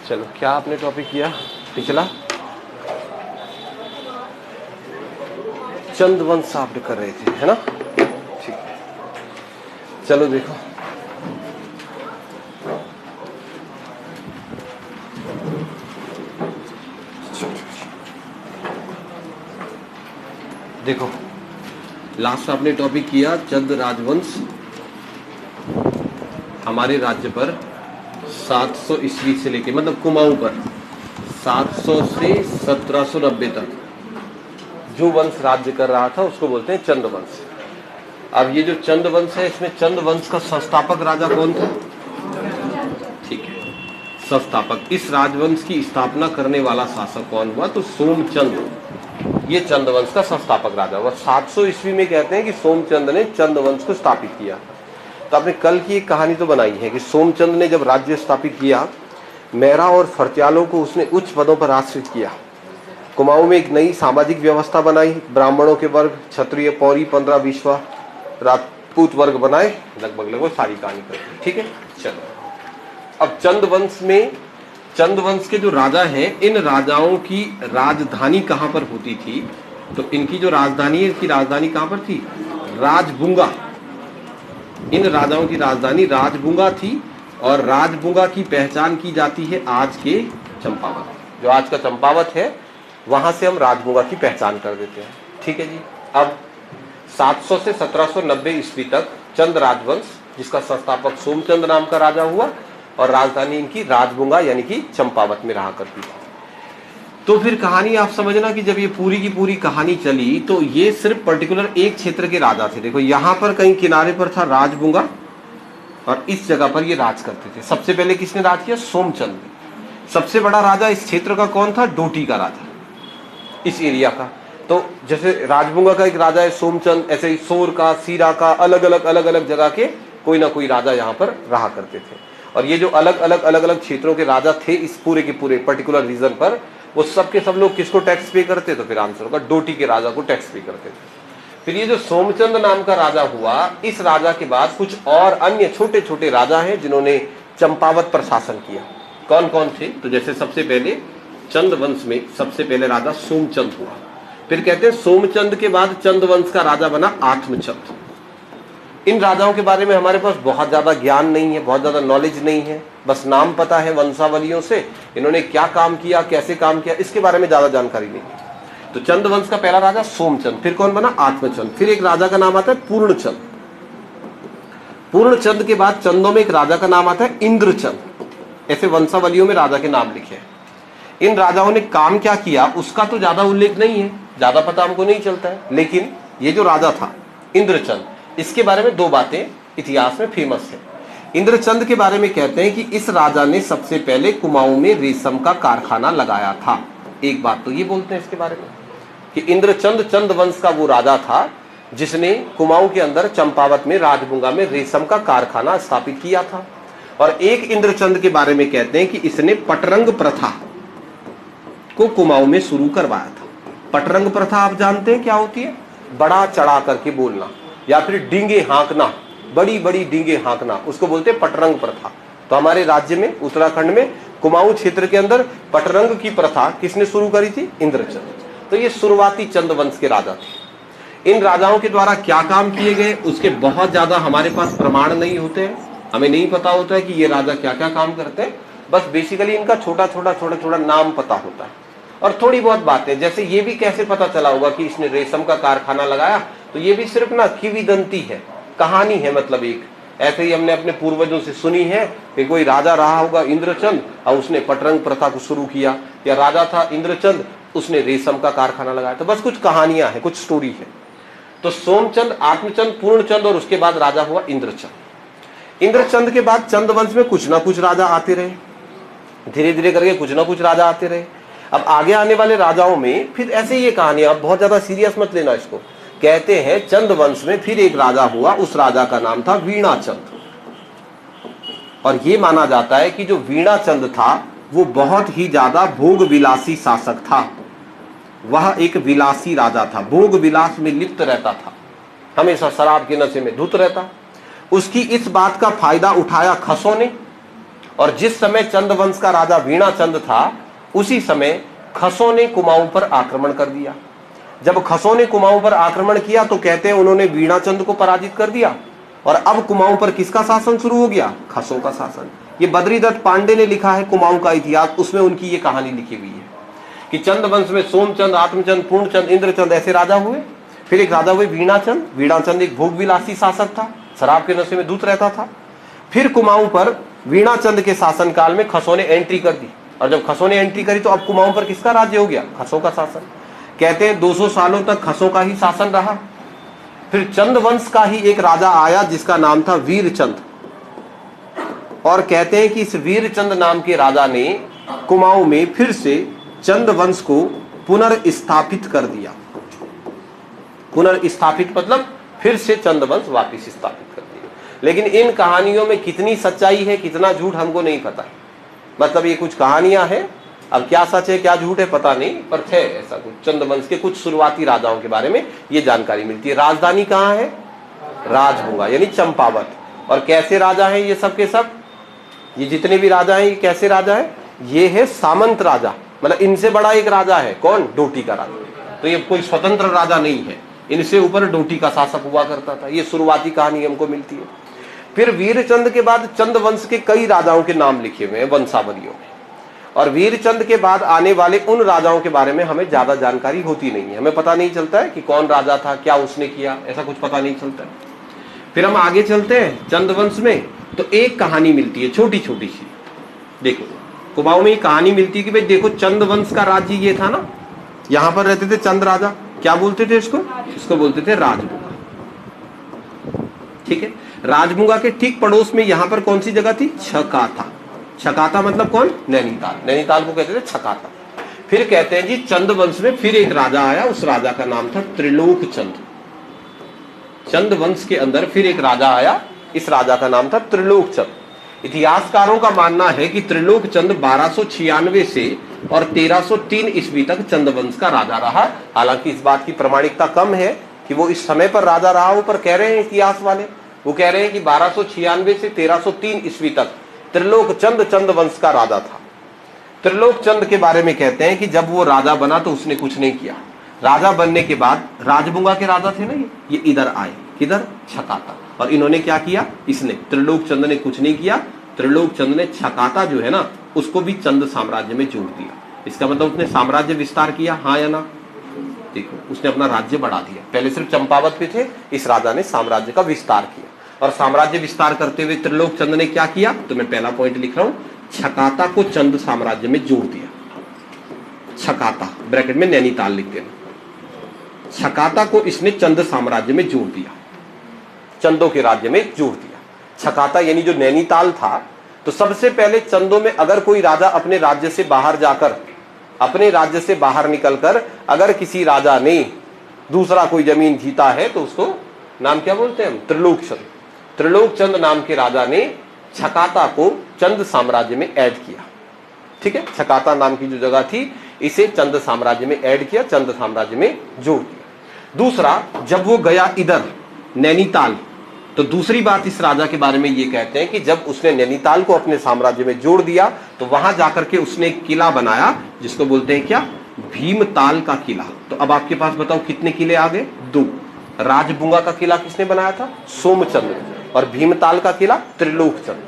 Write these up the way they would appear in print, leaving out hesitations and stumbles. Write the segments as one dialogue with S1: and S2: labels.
S1: चलो, क्या आपने टॉपिक किया पिछला? चंद्रवंश आपने कर रहे थे, है ना? ठीक है, चलो देखो। देखो, लास्ट आपने टॉपिक किया चंद राजवंश हमारे राज्य पर 700 ईस्वी से लेके, मतलब कुमाऊं पर 700 से 1790 तक जो वंश राज्य कर रहा था उसको बोलते हैं चंद्रवंश। अब ये जो चंद्रवंश है, इसमें चंद्रवंश का संस्थापक राजा कौन था? ठीक है, संस्थापक। इस राजवंश की स्थापना करने वाला शासक कौन हुआ? तो सोमचंद, ये चंद्रवंश का संस्थापक राजा हुआ। 700 ईस्वी में कहते हैं कि सोमचंद ने चंद्रवंश को स्थापित किया। तो आपने कल की एक कहानी तो बनाई है कि सोमचंद ने जब राज्य स्थापित किया, मेरा और फरत्यालों को उसने उच्च पदों पर आश्रित किया। कुमाऊं में एक नई सामाजिक व्यवस्था बनाई, ब्राह्मणों के वर्ग, क्षत्रिय, पौरी, 15 विश्वा, राजपूत वर्ग बनाए। लगभग सारी कहानी करते, ठीक है। चलो, अब चंद्रवंश में, चंद्रवंश के जो राजा हैं, इन राजाओं की राजधानी कहां पर होती थी? तो इनकी जो राजधानी है, इसकी राजधानी कहां पर थी? राजबुंगा। इन राजाओं की राजधानी राजबुंगा थी, और राजबुंगा की पहचान की जाती है आज के चंपावत। जो आज का चंपावत है, वहां से हम राजबुंगा की पहचान कर देते हैं, ठीक है जी। अब 700 से 1790 ईस्वी तक चंद राजवंश, जिसका संस्थापक सोमचंद नाम का राजा हुआ, और राजधानी इनकी राजबुंगा यानी कि चंपावत में रहा करती थी। तो फिर कहानी आप समझना कि जब ये पूरी की पूरी कहानी चली, तो ये सिर्फ पर्टिकुलर एक क्षेत्र के राजा थे। देखो, यहां पर कहीं किनारे पर था राजबुंगा, और इस जगह पर ये राज करते थे। सबसे पहले किसने राज किया? सोमचंद। सबसे बड़ा राजा इस क्षेत्र का कौन था? डोटी का राजा, इस एरिया का। तो जैसे राजबुंगा का एक राजा है सोमचंद, ऐसे ही सोर का, सीरा का, अलग अलग जगह के कोई ना कोई राजा यहाँ पर रहा करते थे। और ये जो अलग अलग क्षेत्रों के राजा थे इस पूरे के पूरे पर्टिकुलर रीजन पर, वो सब के सब लोग किसको टैक्स पे करते? तो फिर आंसर होगा डोटी के राजा को टैक्स पे करते थे। फिर ये जो सोमचंद नाम का राजा हुआ, इस राजा के बाद कुछ और अन्य छोटे छोटे राजा हैं जिन्होंने चंपावत पर शासन किया। कौन कौन थे? तो जैसे सबसे पहले चंद्रवंश में सबसे पहले राजा सोमचंद हुआ। फिर कहते हैं सोमचंद के बाद चंद्रवंश का राजा बना आत्मचंद। इन राजाओं के बारे में हमारे पास बहुत ज्यादा ज्ञान नहीं है, बहुत ज्यादा नॉलेज नहीं है, बस नाम पता है वंशावलियों से। इन्होंने क्या काम किया, कैसे काम किया, इसके बारे में ज्यादा जानकारी नहीं है। तो चंद्रवंश का पहला राजा सोमचंद, फिर कौन बना? आत्मचंद। फिर एक राजा का नाम आता है पूर्णचंद। पूर्णचंद के बाद चंदों में एक राजा का नाम आता है इंद्रचंद। ऐसे वंशावलियों में राजा के नाम लिखे हैं। इन राजाओं ने काम क्या किया उसका तो ज्यादा उल्लेख नहीं है, ज्यादा पता हमको नहीं चलता है। लेकिन ये जो राजा था इंद्रचंद, इसके बारे में दो बातें इतिहास में फेमस है। इंद्रचंद के बारे में कहते हैं कि इस राजा ने सबसे पहले कुमाऊं में रेशम का कारखाना लगाया था। एक बात तो ये बोलते हैं इसके बारे में कि इंद्रचंद चंद्रवंश का वो राजा था जिसने कुमाऊं के अंदर चंपावत में राजबुंगा में रेशम का कारखाना स्थापित किया था। और एक इंद्रचंद के बारे में कहते हैं कि इसने पटरंग प्रथा को कुमाऊं में शुरू करवाया था। पटरंग प्रथा आप जानते हैं क्या होती है? बड़ा चढ़ा करके बोलना, या फिर डींगे हाँकना, बड़ी बड़ी डींगे हाँकना, उसको बोलते हैं पटरंग प्रथा। तो हमारे राज्य में, उत्तराखंड में कुमाऊं क्षेत्र के अंदर पटरंग की प्रथा किसने शुरू करी थी? इंद्रचंद। तो ये शुरुआती चंद्रवंश के राजा थे। इन राजाओं के द्वारा क्या काम किए गए उसके बहुत ज्यादा हमारे पास प्रमाण नहीं होते हैं, हमें नहीं पता होता है कि ये राजा क्या क्या काम करते हैं। बस बेसिकली इनका छोटा छोटा नाम पता होता है, और थोड़ी बहुत बातें, जैसे ये भी कैसे पता चला होगा कि इसने रेशम का कारखाना लगाया, तो ये भी सिर्फ ना किंवदंती है, कहानी है। मतलब एक ऐसे ही हमने अपने पूर्वजों से सुनी है कि कोई राजा रहा होगा इंद्रचंद और उसने पटरंग प्रथा को शुरू किया, या राजा था इंद्रचंद उसने रेशम का कारखाना लगाया। तो बस कुछ कहानियां हैं, कुछ स्टोरी है। तो सोमचंद, आत्मचंद, पूर्णचंद, और उसके बाद राजा हुआ इंद्रचंद। इंद्रचंद के बाद चंद्रवंश में कुछ ना कुछ राजा आते रहे, धीरे धीरे करके कुछ ना कुछ राजा आते रहे। अब आगे आने वाले राजाओं में फिर ऐसे ही ये कहानी, आप बहुत ज्यादा सीरियस मत लेना इसको। कहते हैं चंद्रवंश में फिर एक राजा हुआ, उस राजा का नाम था वीणाचंद। और ये माना जाता है कि जो वीणाचंद था वो बहुत ही ज्यादा भोग विलासी शासक था। वह एक विलासी राजा था, भोग विलास में लिप्त रहता था, हमेशा शराब के नशे में धुत रहता। उसकी इस बात का फायदा उठाया खसों ने, और जिस समय चंद वंश का राजा वीणाचंद था उसी समय खसों ने कुमाऊं पर आक्रमण कर दिया। जब खसों ने कुमाऊं पर आक्रमण किया तो कहते हैं उन्होंने वीणाचंद को पराजित कर दिया और अब कुमाऊं पर किसका शासन शुरू हो गया? खसों का शासन। ये बद्रीदत्त पांडे ने लिखा है कुमाऊं का इतिहास, उसमें उनकी ये कहानी लिखी हुई है कि चंद वंश में सोमचंद, आत्मचंद, पूर्णचंद, इंद्रचंद ऐसे राजा हुए। फिर एक राजा हुए वीणाचंद। वीणाचंद एक भोगविलासी शासक था, शराब के नशे में धुत रहता था। फिर कुमाऊं पर वीणाचंद के शासनकाल में खसों ने एंट्री कर दी और जब खसों ने एंट्री करी तो अब कुमाऊं पर किसका राज्य हो गया? खसों का शासन। कहते हैं 200 सालों तक खसों का ही शासन रहा। फिर चंद वंश का ही एक राजा आया जिसका नाम था वीरचंद, और कहते हैं कि इस वीरचंद नाम के राजा ने कुमाऊं में फिर से चंद वंश को पुनर्स्थापित कर दिया। पुनर्स्थापित मतलब फिर से चंद वंश वापिस स्थापित कर दिया। लेकिन इन कहानियों में कितनी सच्चाई है कितना झूठ हमको नहीं पता है। मतलब ये कुछ कहानियां हैं, अब क्या सच है क्या झूठ है पता नहीं, पर है ऐसा कुछ। चंद वंश के कुछ शुरुआती राजाओं के बारे में ये जानकारी मिलती है। राजधानी कहाँ है? राजभुंगा यानी चंपावत। और कैसे राजा हैं ये सब के सब? ये जितने भी राजा हैं ये कैसे राजा है? ये है सामंत राजा, मतलब इनसे बड़ा एक राजा है। कौन? डोटी का राजा। तो ये कोई स्वतंत्र राजा नहीं है, इनसे ऊपर डोटी का शासक हुआ करता था। ये शुरुआती कहानी हमको मिलती है। फिर वीरचंद के बाद चंद वंश के कई राजाओं के नाम लिखे हुए हैं वंशावलियों में, और वीरचंद के बाद आने वाले उन राजाओं के बारे में हमें ज्यादा जानकारी होती नहीं है। हमें पता नहीं चलता है कि कौन राजा था, क्या उसने किया, ऐसा कुछ पता नहीं चलता है। फिर हम आगे चलते हैं चंद वंश में, तो एक कहानी मिलती है छोटी छोटी सी। देखो कुमाऊं में कहानी मिलती है कि भाई देखो चंद वंश का राज्य ये था ना, यहां पर रहते थे चंद राजा। क्या बोलते थे इसको? इसको बोलते थे राजभुंगा। ठीक है, राजभुंगा के ठीक पड़ोस में यहां पर कौन सी जगह थी? छकाता। छकाता मतलब कौन? नैनीताल। नैनीताल को कहते थे छकाता। फिर कहते हैं जी चंद वंश में फिर एक राजा आया, उस राजा का नाम था त्रिलोक चंद। चंद वंश के अंदर फिर एक राजा आया, इस राजा का नाम था त्रिलोक चंद। इतिहासकारों का मानना है कि त्रिलोक चंद 1296 से और 1303 ईस्वी तक चंद वंश का राजा रहा। हालांकि इस बात की प्रामाणिकता कम है कि वो इस समय पर राजा रहा हो, पर कह रहे हैं इतिहास वाले, वो कह रहे हैं कि 1296 से 1303 ईस्वी तक त्रिलोक चंद चंद वंश का राजा था। त्रिलोक चंद के बारे में कहते हैं कि जब वो राजा बना तो उसने कुछ नहीं किया। राजा बनने के बाद राजभुंगा के राजा थे ना ये इधर आए। किधर? छकाता। और इन्होंने क्या किया? इसने त्रिलोक चंद ने कुछ नहीं किया। त्रिलोक चंद ने छकाता जो है ना उसको भी चंद साम्राज्य में जोड़ दिया। इसका मतलब उसने साम्राज्य विस्तार किया, हाँ या ना? देखो उसने अपना राज्य बढ़ा दिया। पहले सिर्फ चंपावत पे थे, इस राजा ने साम्राज्य का विस्तार किया। और साम्राज्य विस्तार करते हुए त्रिलोक चंद ने क्या किया? तो मैं पहला पॉइंट लिख रहा हूं, छकाता को चंद साम्राज्य में जोड़ दिया। छकाता ब्रैकेट में नैनीताल लिख देना। छकाता को इसने चंद साम्राज्य में जोड़ दिया, चंदों के राज्य में जोड़ दिया। छकाता यानी जो नैनीताल था, तो सबसे पहले चंदों में अगर कोई राजा अपने राज्य से बाहर जाकर, अपने राज्य से बाहर निकलकर अगर किसी राजा ने दूसरा कोई जमीन जीता है तो उसको नाम क्या बोलते हैं हम? त्रिलोक चंद। त्रिलोक चंद नाम के राजा ने छकाता को चंद साम्राज्य में ऐड किया। ठीक है, छकाता नाम की जो जगह थी इसे चंद साम्राज्य में ऐड किया, चंद साम्राज्य में जोड़ दिया। दूसरा, जब वो गया इधर नैनीताल, तो दूसरी बात इस राजा के बारे में ये कहते हैं कि जब उसने नैनीताल को अपने साम्राज्य में जोड़ दिया तो वहां जाकर के उसने एक किला बनाया जिसको बोलते हैं क्या? भीमताल का किला। तो अब आपके पास बताओ कितने किले आ गए? 2। राजभुंगा का किला किसने बनाया था? सोमचंद। और भीमताल का किला त्रिलोक चंद।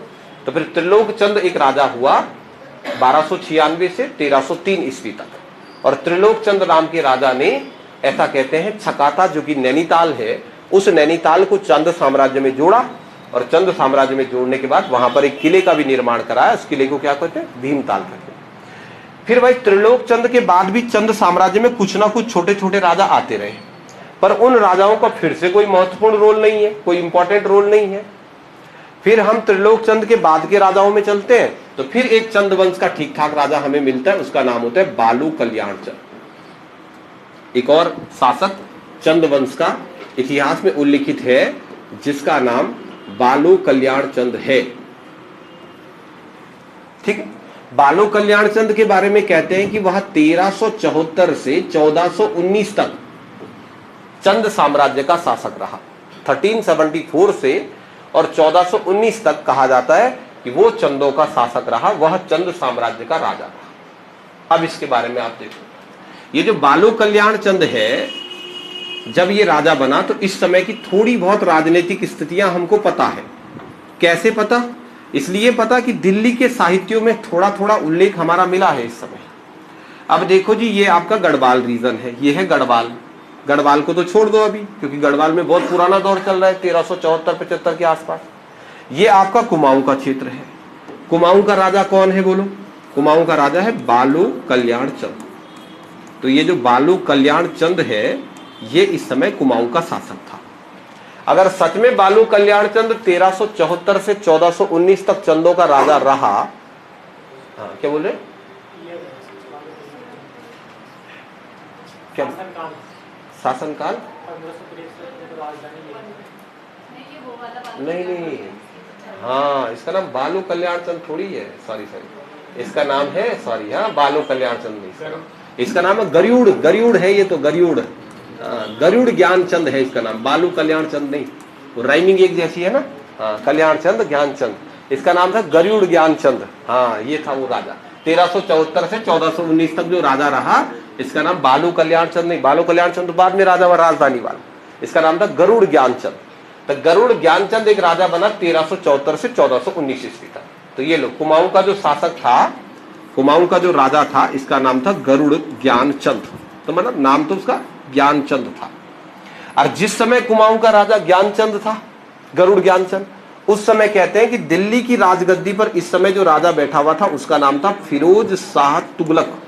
S1: तो फिर त्रिलोक चंद एक राजा हुआ 1296 से 1303 ईस्वी तक। और त्रिलोक चंद नाम के राजा ने, ऐसा कहते हैं, छकाता जो कि नैनीताल है उस नैनीताल को चंद साम्राज्य में जोड़ा, और चंद साम्राज्य में जोड़ने के बाद वहां पर एक किले का भी निर्माण कराया। उस किले को क्या कहते हैं? भीमताल का किला। फिर भाई त्रिलोक चंद के बाद भी चंद साम्राज्य में कुछ ना कुछ छोटे छोटे राजा आते रहे, पर उन राजाओं का फिर से कोई महत्वपूर्ण रोल नहीं है, कोई इंपॉर्टेंट रोल नहीं है। फिर हम त्रिलोक चंद के बाद के राजाओं में चलते हैं, तो फिर एक चंद वंश का ठीक ठाक राजा हमें मिलता है, उसका नाम होता है बालू कल्याण चंद। एक और शासक चंद वंश का इतिहास में उल्लिखित है जिसका नाम बालू कल्याण चंद है। ठीक है, बालू कल्याण चंद के बारे में कहते हैं कि वह 1374 से 1419 तक चंद साम्राज्य का शासक रहा। 1374 से और 1419 तक कहा जाता है कि वो चंदों का शासक रहा, वह चंद साम्राज्य का राजा रहा। अब इसके बारे में आप देखो, ये जो बालू कल्याण चंद है, जब ये राजा बना तो इस समय की थोड़ी बहुत राजनीतिक स्थितियां हमको पता है। कैसे पता? इसलिए पता कि दिल्ली के साहित्यों में थोड़ा थोड़ा उल्लेख हमारा मिला है इस समय। अब देखो जी, ये आपका गढ़वाल रीजन है, ये है गढ़वाल। गढ़वाल को तो छोड़ दो अभी, क्योंकि गढ़वाल में बहुत पुराना दौर चल रहा है, 1374-75 के आसपास। ये आपका कुमाऊं का क्षेत्र है। कुमाऊं का राजा कौन है बोलो? कुमाऊं का राजा है बालू कल्याण चंद। तो ये जो बालू कल्याण चंद है, ये इस समय कुमाऊं का शासक था। अगर सच में बालू कल्याण चंद 1374 से 1419 तक चंदों का राजा रहा, हाँ क्या बोल रहे? क्या शासनकाल? नहीं, हाँ इसका नाम बालू कल्याण चंद थोड़ी है, सॉरी इसका नाम है, सॉरी हाँ बालू कल्याण चंद नहीं, इसका नाम है गरुड़। गरुड़ है ये तो, गरुड़, गरुड़ ज्ञान चंद है इसका नाम, बालू कल्याण चंद नहीं। वो राइमिंग एक जैसी है ना, हाँ कल्याण चंद ज्ञान चंद, इसका नाम था गरुड़ ज्ञान चंद। हाँ ये था वो राजा, 1374 से 1419 तक जो राजा रहा, इसका नाम बालू कल्याण चंद नहीं। बालू कल्याण चंद बाद में राजा हुआ राजधानी वाला, इसका नाम था गरुड़ ज्ञान चंद। तो गरुड़ ज्ञान चंद एक राजा बना 1374 से 1419 ईस्वी तक। तो ये लोग कुमाऊं का जो शासक था, कुमाऊं का जो राजा था, इसका नाम था गरुड़ ज्ञान चंद। तो मतलब नाम तो उसका ज्ञानचंद था। और जिस समय कुमाऊं का राजा ज्ञानचंद था, गरुड़ ज्ञानचंद, उस समय कहते हैं कि दिल्ली की राजगद्दी पर इस समय जो राजा बैठा हुआ था, उसका नाम था फिरोज शाह तुगलक।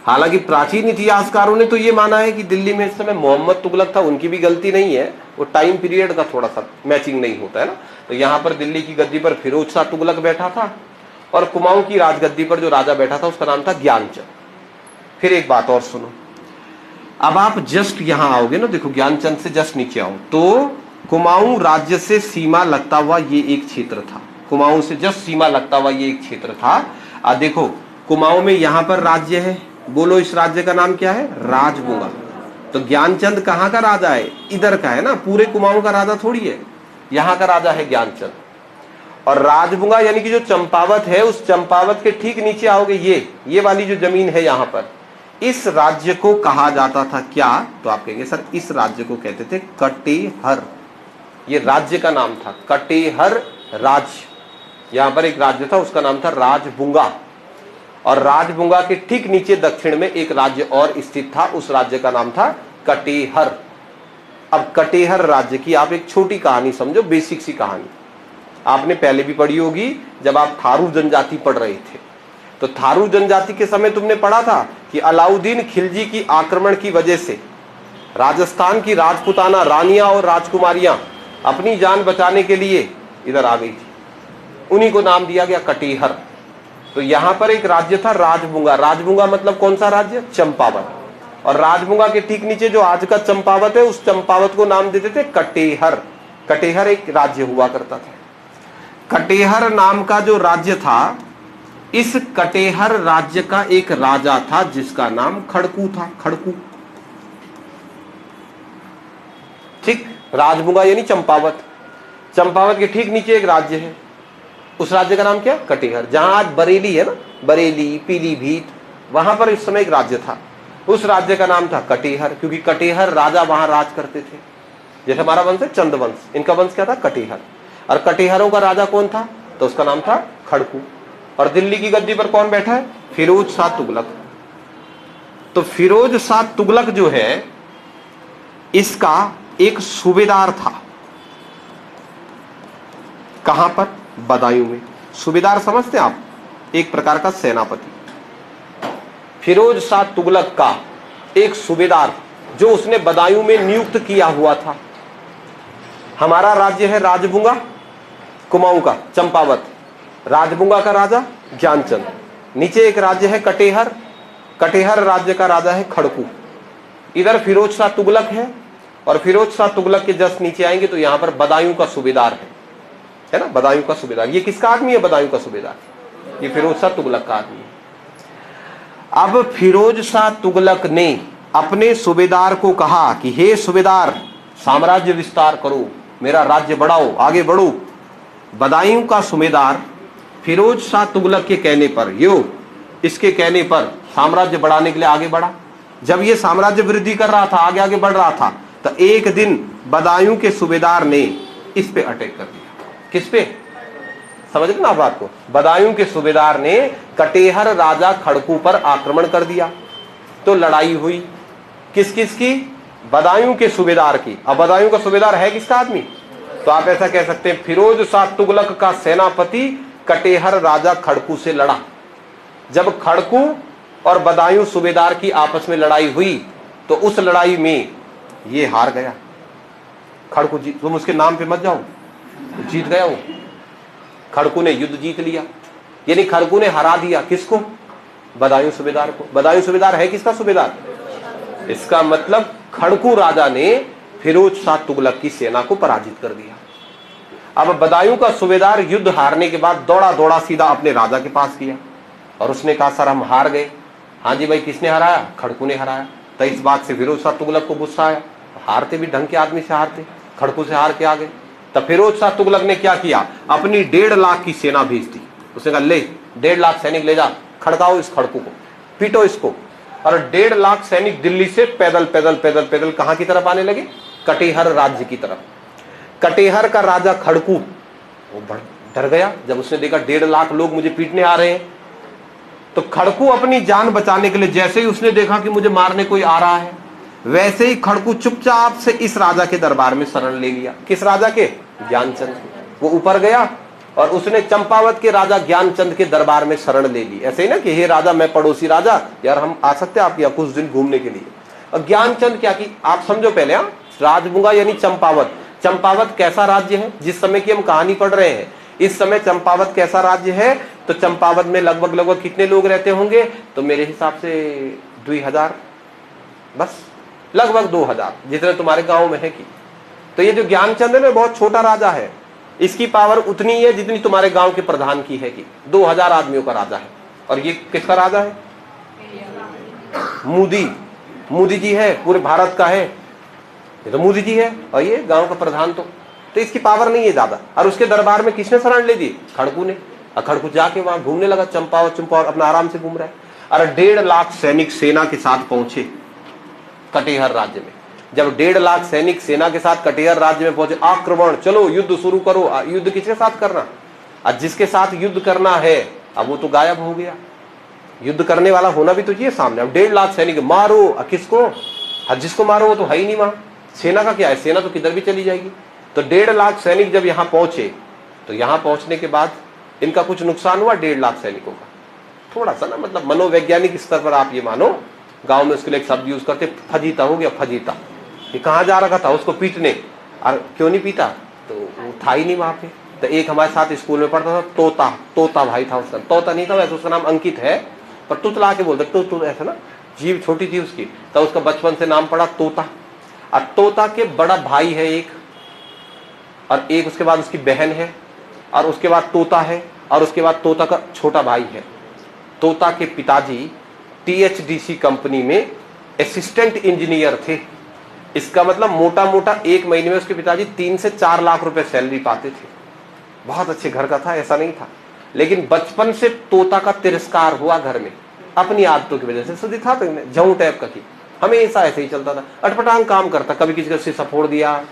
S1: हालांकि प्राचीन इतिहासकारों ने तो ये माना है कि दिल्ली में इस समय मोहम्मद तुगलक था, उनकी भी गलती नहीं है, वो टाइम पीरियड का थोड़ा सा मैचिंग नहीं होता है ना। तो यहाँ पर दिल्ली की गद्दी पर फिरोज शाह तुगलक बैठा था, और कुमाऊं की राजगद्दी पर जो राजा बैठा था उसका नाम था ज्ञानचंद। फिर एक बात और सुनो, अब आप जस्ट यहां आओगे ना, देखो ज्ञानचंद से जस्ट नीचे आओ तो कुमाऊं राज्य से सीमा लगता हुआ ये एक क्षेत्र था। कुमाऊं से जस्ट सीमा लगता हुआ ये एक क्षेत्र था। देखो कुमाऊं में यहां पर राज्य है, बोलो इस राज्य का नाम क्या है? राजबुंगा। तो ज्ञानचंद कहाँ का राजा है? इधर का है ना, पूरे कुमाऊं का राजा थोड़ी है, यहाँ का राजा है ज्ञानचंद। और राजबुंगा यानी कि जो चंपावत है, उस चंपावत के ठीक नीचे आओगे, ये वाली जो जमीन है यहाँ पर, इस राज्य को कहा जाता था क्या? तो आप कहेंगे सर इस राज्य को कहते थे कटेहर। ये राज्य का नाम था कटेहर राज्य। यहाँ पर एक राज्य था, उसका नाम था राजबुंगा। और राजबुंगा के ठीक नीचे दक्षिण में एक राज्य और स्थित था, उस राज्य का नाम था कटेहर। अब कटेहर राज्य की आप एक छोटी कहानी समझो, बेसिक सी कहानी आपने पहले भी पढ़ी होगी जब आप थारू जनजाति पढ़ रहे थे। तो थारू जनजाति के समय तुमने पढ़ा था कि अलाउद्दीन खिलजी की आक्रमण की वजह से राजस्थान की राजपुताना रानियां और राजकुमारियां अपनी जान बचाने के लिए इधर आ गई थी, उन्हीं को नाम दिया गया कटेहर। तो यहां पर एक राज्य था राजबुंगा। राजबुंगा मतलब कौन सा राज्य? चंपावत। और राजबुंगा के ठीक नीचे जो आज का चंपावत है, उस चंपावत को नाम देते थे कटेहर। कटेहर एक राज्य हुआ करता था। कटेहर नाम का जो राज्य था, इस कटेहर राज्य का एक राजा था जिसका नाम खड़कू था। खड़कू, ठीक। राजबुंगा यानी चंपावत, चंपावत के ठीक नीचे एक राज्य है, उस राज्य का नाम क्या? कटेहर। जहां आज बरेली है ना, बरेली, पीलीभीत, वहां पर इस समय एक राज्य था, उस राज्य का नाम था कटेहर, क्योंकि कटेहर राजा वहां राज करते थे। जैसे हमारा वंश है चंद वंश, इनका वंश क्या था? कटेहर। और कटेहरों का राजा कौन था? तो उसका नाम था खड़कू। और दिल्ली की गद्दी पर कौन बैठा है? फिरोज शाह तुगलक। तो फिरोज शाह तुगलक जो है, इसका एक सूबेदार था। कहां पर? बदायूं में। सूबेदार समझते हैं आप? एक प्रकार का सेनापति। फिरोज शाह तुगलक का एक सूबेदार जो उसने बदायूं में नियुक्त किया हुआ था। हमारा राज्य है राजबुंगा, कुमाऊं का चंपावत। राजबुंगा का राजा ज्ञानचंद, नीचे एक राज्य है कटेहर, कटेहर राज्य का राजा है खड़कू। इधर फिरोज शाह तुगलक है, और फिरोज शाह तुगलक के जस्ट नीचे आएंगे तो यहां पर बदायूं का सूबेदार है ना, बदायूं का सूबेदार। ये किसका आदमी है? बदायूं का सूबेदार, ये फिरोज शाह तुगलक का आदमी है। अब फिरोज शाह तुगलक ने अपने सूबेदार को कहा कि हे सूबेदार, साम्राज्य विस्तार करो, मेरा राज्य बढ़ाओ, आगे बढ़ो। बदायूं का सूबेदार फिरोज शाह तुगलक के कहने पर, इसके कहने पर साम्राज्य बढ़ाने के लिए आगे बढ़ा। जब ये साम्राज्य वृद्धि कर रहा था, आगे आगे बढ़ रहा था, तो एक दिन बदायूं के सूबेदार ने इस पे अटैक कर दिया। किस पे? समझ ना बात को। बदायूं के सूबेदार ने कटेहर राजा खड़कू पर आक्रमण कर दिया। तो लड़ाई हुई किस किस की? बदायूं के सूबेदार की। अब बदायूं का सूबेदार है किसका आदमी? तो आप ऐसा कह सकते हैं फिरोज शाह तुगलक का सेनापति कटेहर राजा खड़कू से लड़ा। जब खड़कू और बदायूं सूबेदार की आपस में लड़ाई हुई तो उस लड़ाई में ये हार गया। खड़कू जीत, तुम उसके नाम पे मत जाओ, जीत गया वो। खड़कू ने युद्ध जीत लिया, यानी खड़कू ने हरा दिया किसको? बदायूं सूबेदार को। बदायूं सूबेदार है किसका सूबेदार? इसका मतलब खड़कू राजा ने फिरोज शाह तुगलक की सेना को पराजित कर दिया। अब बदायूं का सूबेदार युद्ध हारने के बाद दौड़ा दौड़ा सीधा अपने राजा के पास गया और उसने कहा सर हम हार गए। हाँ जी भाई, किसने हराया? खड़कू ने हराया। तो इस बात से फिरोज शाह तुगलक को गुस्सा आया। हारते भी ढंग के आदमी से हारते, खड़कू से हार के आ गए। तब फिरोज शाह तुगलक ने क्या किया? अपनी 1.5 लाख की सेना भेज दी। उसने कहा ले 1.5 लाख सैनिक ले जा, खड़काओ इस खड़कू को, पीटो इसको। और 1.5 लाख सैनिक दिल्ली से पैदल पैदल पैदल पैदल कहां की तरफ आने लगे? कटेहर राज्य की तरफ। कटेहर का राजा खड़कू वो डर गया जब उसने देखा 1.5 लाख लोग मुझे पीटने आ रहे हैं। तो खड़कू अपनी जान बचाने के लिए जैसे ही उसने देखा कि मुझे मारने कोई आ रहा है, वैसे ही खड़कू चुपचाप से इस राजा के दरबार में शरण ले लिया। किस राजा के? ज्ञानचंद। वो ऊपर गया और उसने चंपावत के राजा ज्ञानचंद के दरबार में शरण ले ली। ऐसे ही ना कि हे राजा, मैं पड़ोसी राजा, यार हम आ सकते हैं आपके यहाँ कुछ दिन घूमने के लिए। और ज्ञानचंद क्या की, आप समझो पहले। राजबुंगा यानी चंपावत। चंपावत कैसा राज्य है? जिस समय की हम कहानी पढ़ रहे हैं इस समय चंपावत कैसा राज्य है? तो चंपावत में लगभग लगभग कितने लोग रहते होंगे? तो मेरे हिसाब से 2000, बस लगभग 2000 जितने तुम्हारे गांव में है कि। तो ये जो ज्ञानचंद है ना बहुत छोटा राजा है, इसकी पावर उतनी है जितनी तुम्हारे गांव के प्रधान की है कि 2000 आदमियों का राजा है। और ये किसका राजा है? मोदी जी है, पूरे भारत का है ये तो मोदी जी है। और ये गांव का प्रधान तो इसकी पावर नहीं है ज्यादा। और उसके दरबार में किसने शरण ले दी? खड़कू ने। और खड़कू जाके वहां घूमने लगा, चंपावत अपना आराम से घूम रहा है। और 1.5 लाख सैनिक सेना के साथ पहुंचे कटेहर राज्य में। जब 1.5 लाख सैनिक सेना के साथ कटेहर राज्य में पहुंचे, आक्रमण, चलो युद्ध शुरू करो। युद्ध किसके साथ करना? और जिसके साथ युद्ध करना है अब वो तो गायब हो गया। युद्ध करने वाला होना भी तो चाहिए सामने। अब 1.5 लाख सैनिक मारो, किसको? जिसको मारो वो तो है ही नहीं वहां। सेना का क्या है? सेना तो किधर भी चली जाएगी। तो 1.5 लाख सैनिक जब यहां पहुंचे तो यहां पहुंचने के बाद इनका कुछ नुकसान हुआ 1.5 लाख सैनिकों का? थोड़ा सा ना, मतलब मनोवैज्ञानिक स्तर पर आप ये मानो, गांव में उसके लिए एक शब्द यूज करते, फजीता हो गया। फजीता, ये कहां जा रखा था उसको पीटने, और क्यों नहीं पीटा? तो वो था ही नहीं वहां पे। तो एक हमारे साथ स्कूल में पढ़ता था, तोता भाई था उसका। तोता नहीं था वैसे, उसका नाम अंकित है, पर तुतला के बोलते तो ऐसा ना, जीव छोटी थी उसकी, तो उसका बचपन से नाम पड़ा तोता। और तोता के बड़ा भाई है एक, और एक उसके बाद उसकी बहन है, और उसके बाद तोता है, और उसके बाद तोता का छोटा भाई है। तोता के पिताजी THDC कंपनी में असिस्टेंट इंजीनियर थे। इसका मतलब मोटा मोटा एक महीने में उसके पिताजी 3 से 4 लाख रुपए सैलरी पाते थे। बहुत अच्छे घर का था, ऐसा नहीं था। लेकिन बचपन से तोता का तिरस्कार हुआ घर में अपनी आदतों की वजह से। सदी था तो जऊ टाइप का थी, हमेशा ऐसे ही चलता था। अटपटांग काम करता, कभी किसी का शीशा फोड़ दिया,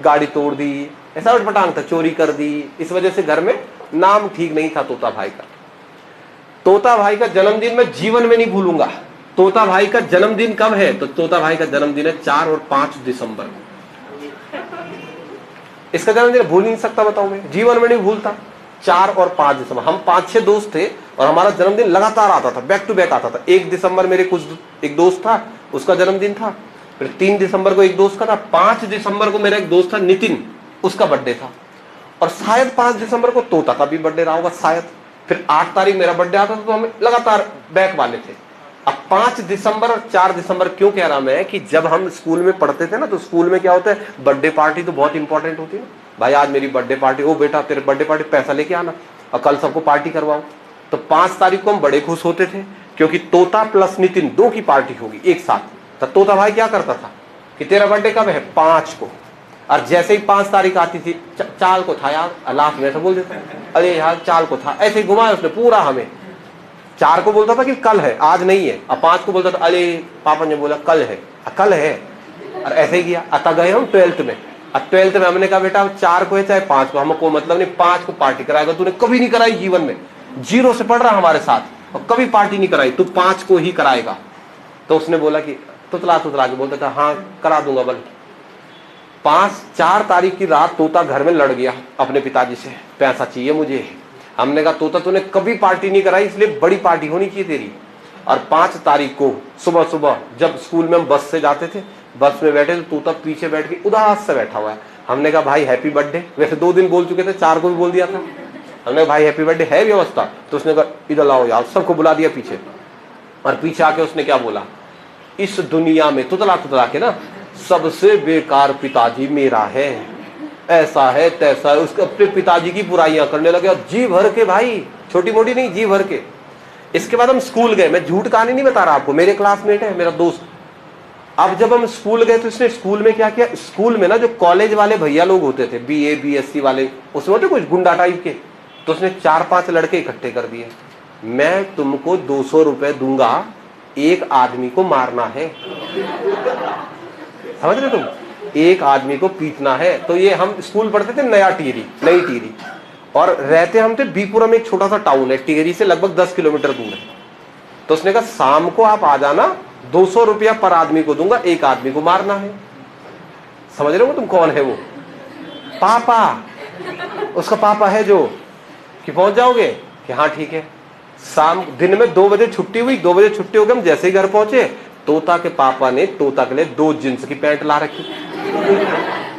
S1: गाड़ी तोड़ दी, ऐसा अटपटांग था, चोरी कर दी। इस वजह से घर में नाम ठीक नहीं था तोता भाई का। तोता भाई का जन्मदिन मैं जीवन में नहीं भूलूंगा। तोता भाई का जन्मदिन कब है? तो तोता भाई का जन्मदिन है 4 और 5 दिसंबर। इसका जन्मदिन भूल नहीं सकता, बताओ मैं, जीवन में नहीं भूलता। 4 और 5 दिसंबर, हम 5-6 दोस्त थे और हमारा जन्मदिन लगातार आता था, बैक टू बैक आता था। 1 दिसंबर मेरे एक दोस्त था, उसका जन्मदिन था। फिर 3 दिसंबर को एक दोस्त का था। 5 दिसंबर को मेरा एक दोस्त था नितिन, उसका बर्थडे था। और शायद 5 दिसंबर को तोता का भी बर्थडे रहा होगा शायद। फिर 8 तारीख मेरा बर्थडे आता था, तो हम लगातार बैक वाले थे। अब 5 दिसंबर और 4 दिसंबर क्यों कह रहा मैं कि जब हम स्कूल में पढ़ते थे ना, तो स्कूल में क्या होता है, बर्थडे पार्टी तो बहुत इंपॉर्टेंट होती है ना। भाई आज मेरी बर्थडे पार्टी, ओ बेटा तेरे बर्थडे पार्टी पैसा लेके आना और कल सबको पार्टी करवाओ। तो 5 तारीख को हम बड़े खुश होते थे क्योंकि तोता प्लस नितिन 2 की पार्टी होगी एक साथ। तो तोता भाई क्या करता था कि तेरा बर्थडे कब है? 5 को। और जैसे ही 5 तारीख आती थी, चाल को था यार, लास्ट में ऐसा बोल देता, अरे यार चाल को था, ऐसे ही घुमाया उसने पूरा हमें। 4 को बोलता था कि कल है, आज नहीं है, और 5 को बोलता था अरे पापा ने बोला कल है, कल है, और ऐसे ही किया। अतः गए हम 12th में, अब 12th में हमने कहा बेटा 4 को है चाहे 5 को, हमको मतलब नहीं, 5 को पार्टी कराएगा, तूने कभी नहीं कराई जीवन में, 0 से पढ़ रहा हमारे साथ और कभी पार्टी नहीं कराई, तू 5 को ही कराएगा। तो उसने बोला कि तुतला के बोलता था हाँ करा दूंगा बल। 4 तारीख की रात तोता घर में लड़ गया अपने पिताजी से, पैसा चाहिए मुझे। हमने कहा तोता तूने कभी पार्टी नहीं कराई, इसलिए बड़ी पार्टी होनी चाहिए तेरी। और 5 तारीख को सुबह सुबह जब स्कूल में हम बस से जाते थे, बस में बैठे तो तोता पीछे बैठ के उदास से बैठा हुआ है। हमने कहा भाई हैप्पी बर्थडे, वैसे 2 दिन बोल चुके थे, 4 को भी बोल दिया था। हमने कहा भाई हैप्पी बर्थडे, है व्यवस्था? तो उसने कहा इधर लाओ यार, सबको बुला दिया पीछे। और पीछे आके उसने क्या बोला, इस दुनिया में तुतला के ना, सबसे बेकार पिताजी मेरा है, ऐसा है तैसा है। उसके अपने पिताजी की बुराइयां करने लगे जी भर के, भाई छोटी मोटी नहीं, जी भर के। इसके बाद हम स्कूल गए, मैं झूठ कहानी नहीं बता रहा आपको, मेरे क्लासमेट है, मेरा दोस्त। अब जब हम स्कूल गए तो इसने स्कूल में क्या किया, स्कूल में ना जो कॉलेज वाले भैया लोग होते थे, BA BSc वाले, उसमें होते कुछ गुंडा टाइप के, तो उसने 4-5 लड़के इकट्ठे कर दिए, मैं तुमको 200 रुपए दूंगा, एक आदमी को मारना है, समझ रहे तुम, एक आदमी को पीटना है। तो ये हम स्कूल पढ़ते थे नई टिहरी, और रहते हम थे बीपुरा में, एक छोटा सा टाउन है, टिहरी से लगभग 10 किलोमीटर दूर है। तो उसने कहा शाम को आप आ जाना, 200 रुपया पर आदमी को दूंगा, एक आदमी को मारना है। समझ रहे हो तुम कौन है वो? पापा, उसका पापा है जो, कि पहुंच जाओगे कि हाँ ठीक है। शाम दिन में 2 बजे छुट्टी हुई, 2 बजे छुट्टी हो गई, हम जैसे ही घर पहुंचे, तोता के पापा ने तोता के लिए 2 जींस की पैंट ला रखी।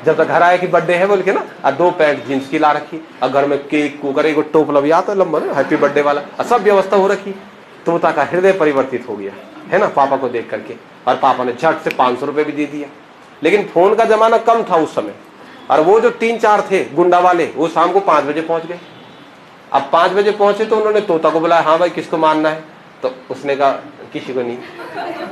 S1: जब तक घर आया कि बर्थडे है बोल के ना, और 2 पैंट जींस की ला रखी, और घर में केक कुकर, एक टोपला भी आता लंबा ना हैप्पी बर्थडे वाला, सब व्यवस्था हो रखी। तोता का हृदय परिवर्तित हो गया है ना पापा को देख करके, और पापा ने झट से 500 रुपए भी दे दिया। लेकिन फोन का जमाना कम था उस समय, और वो जो 3-4 थे गुंडा वाले, वो शाम को 5 बजे पहुंच गए। अब 5 बजे पहुंचे तो उन्होंने तोता को बुलाया, हाँ भाई किसको मारना है? तो उसने कहा किसी को नहीं।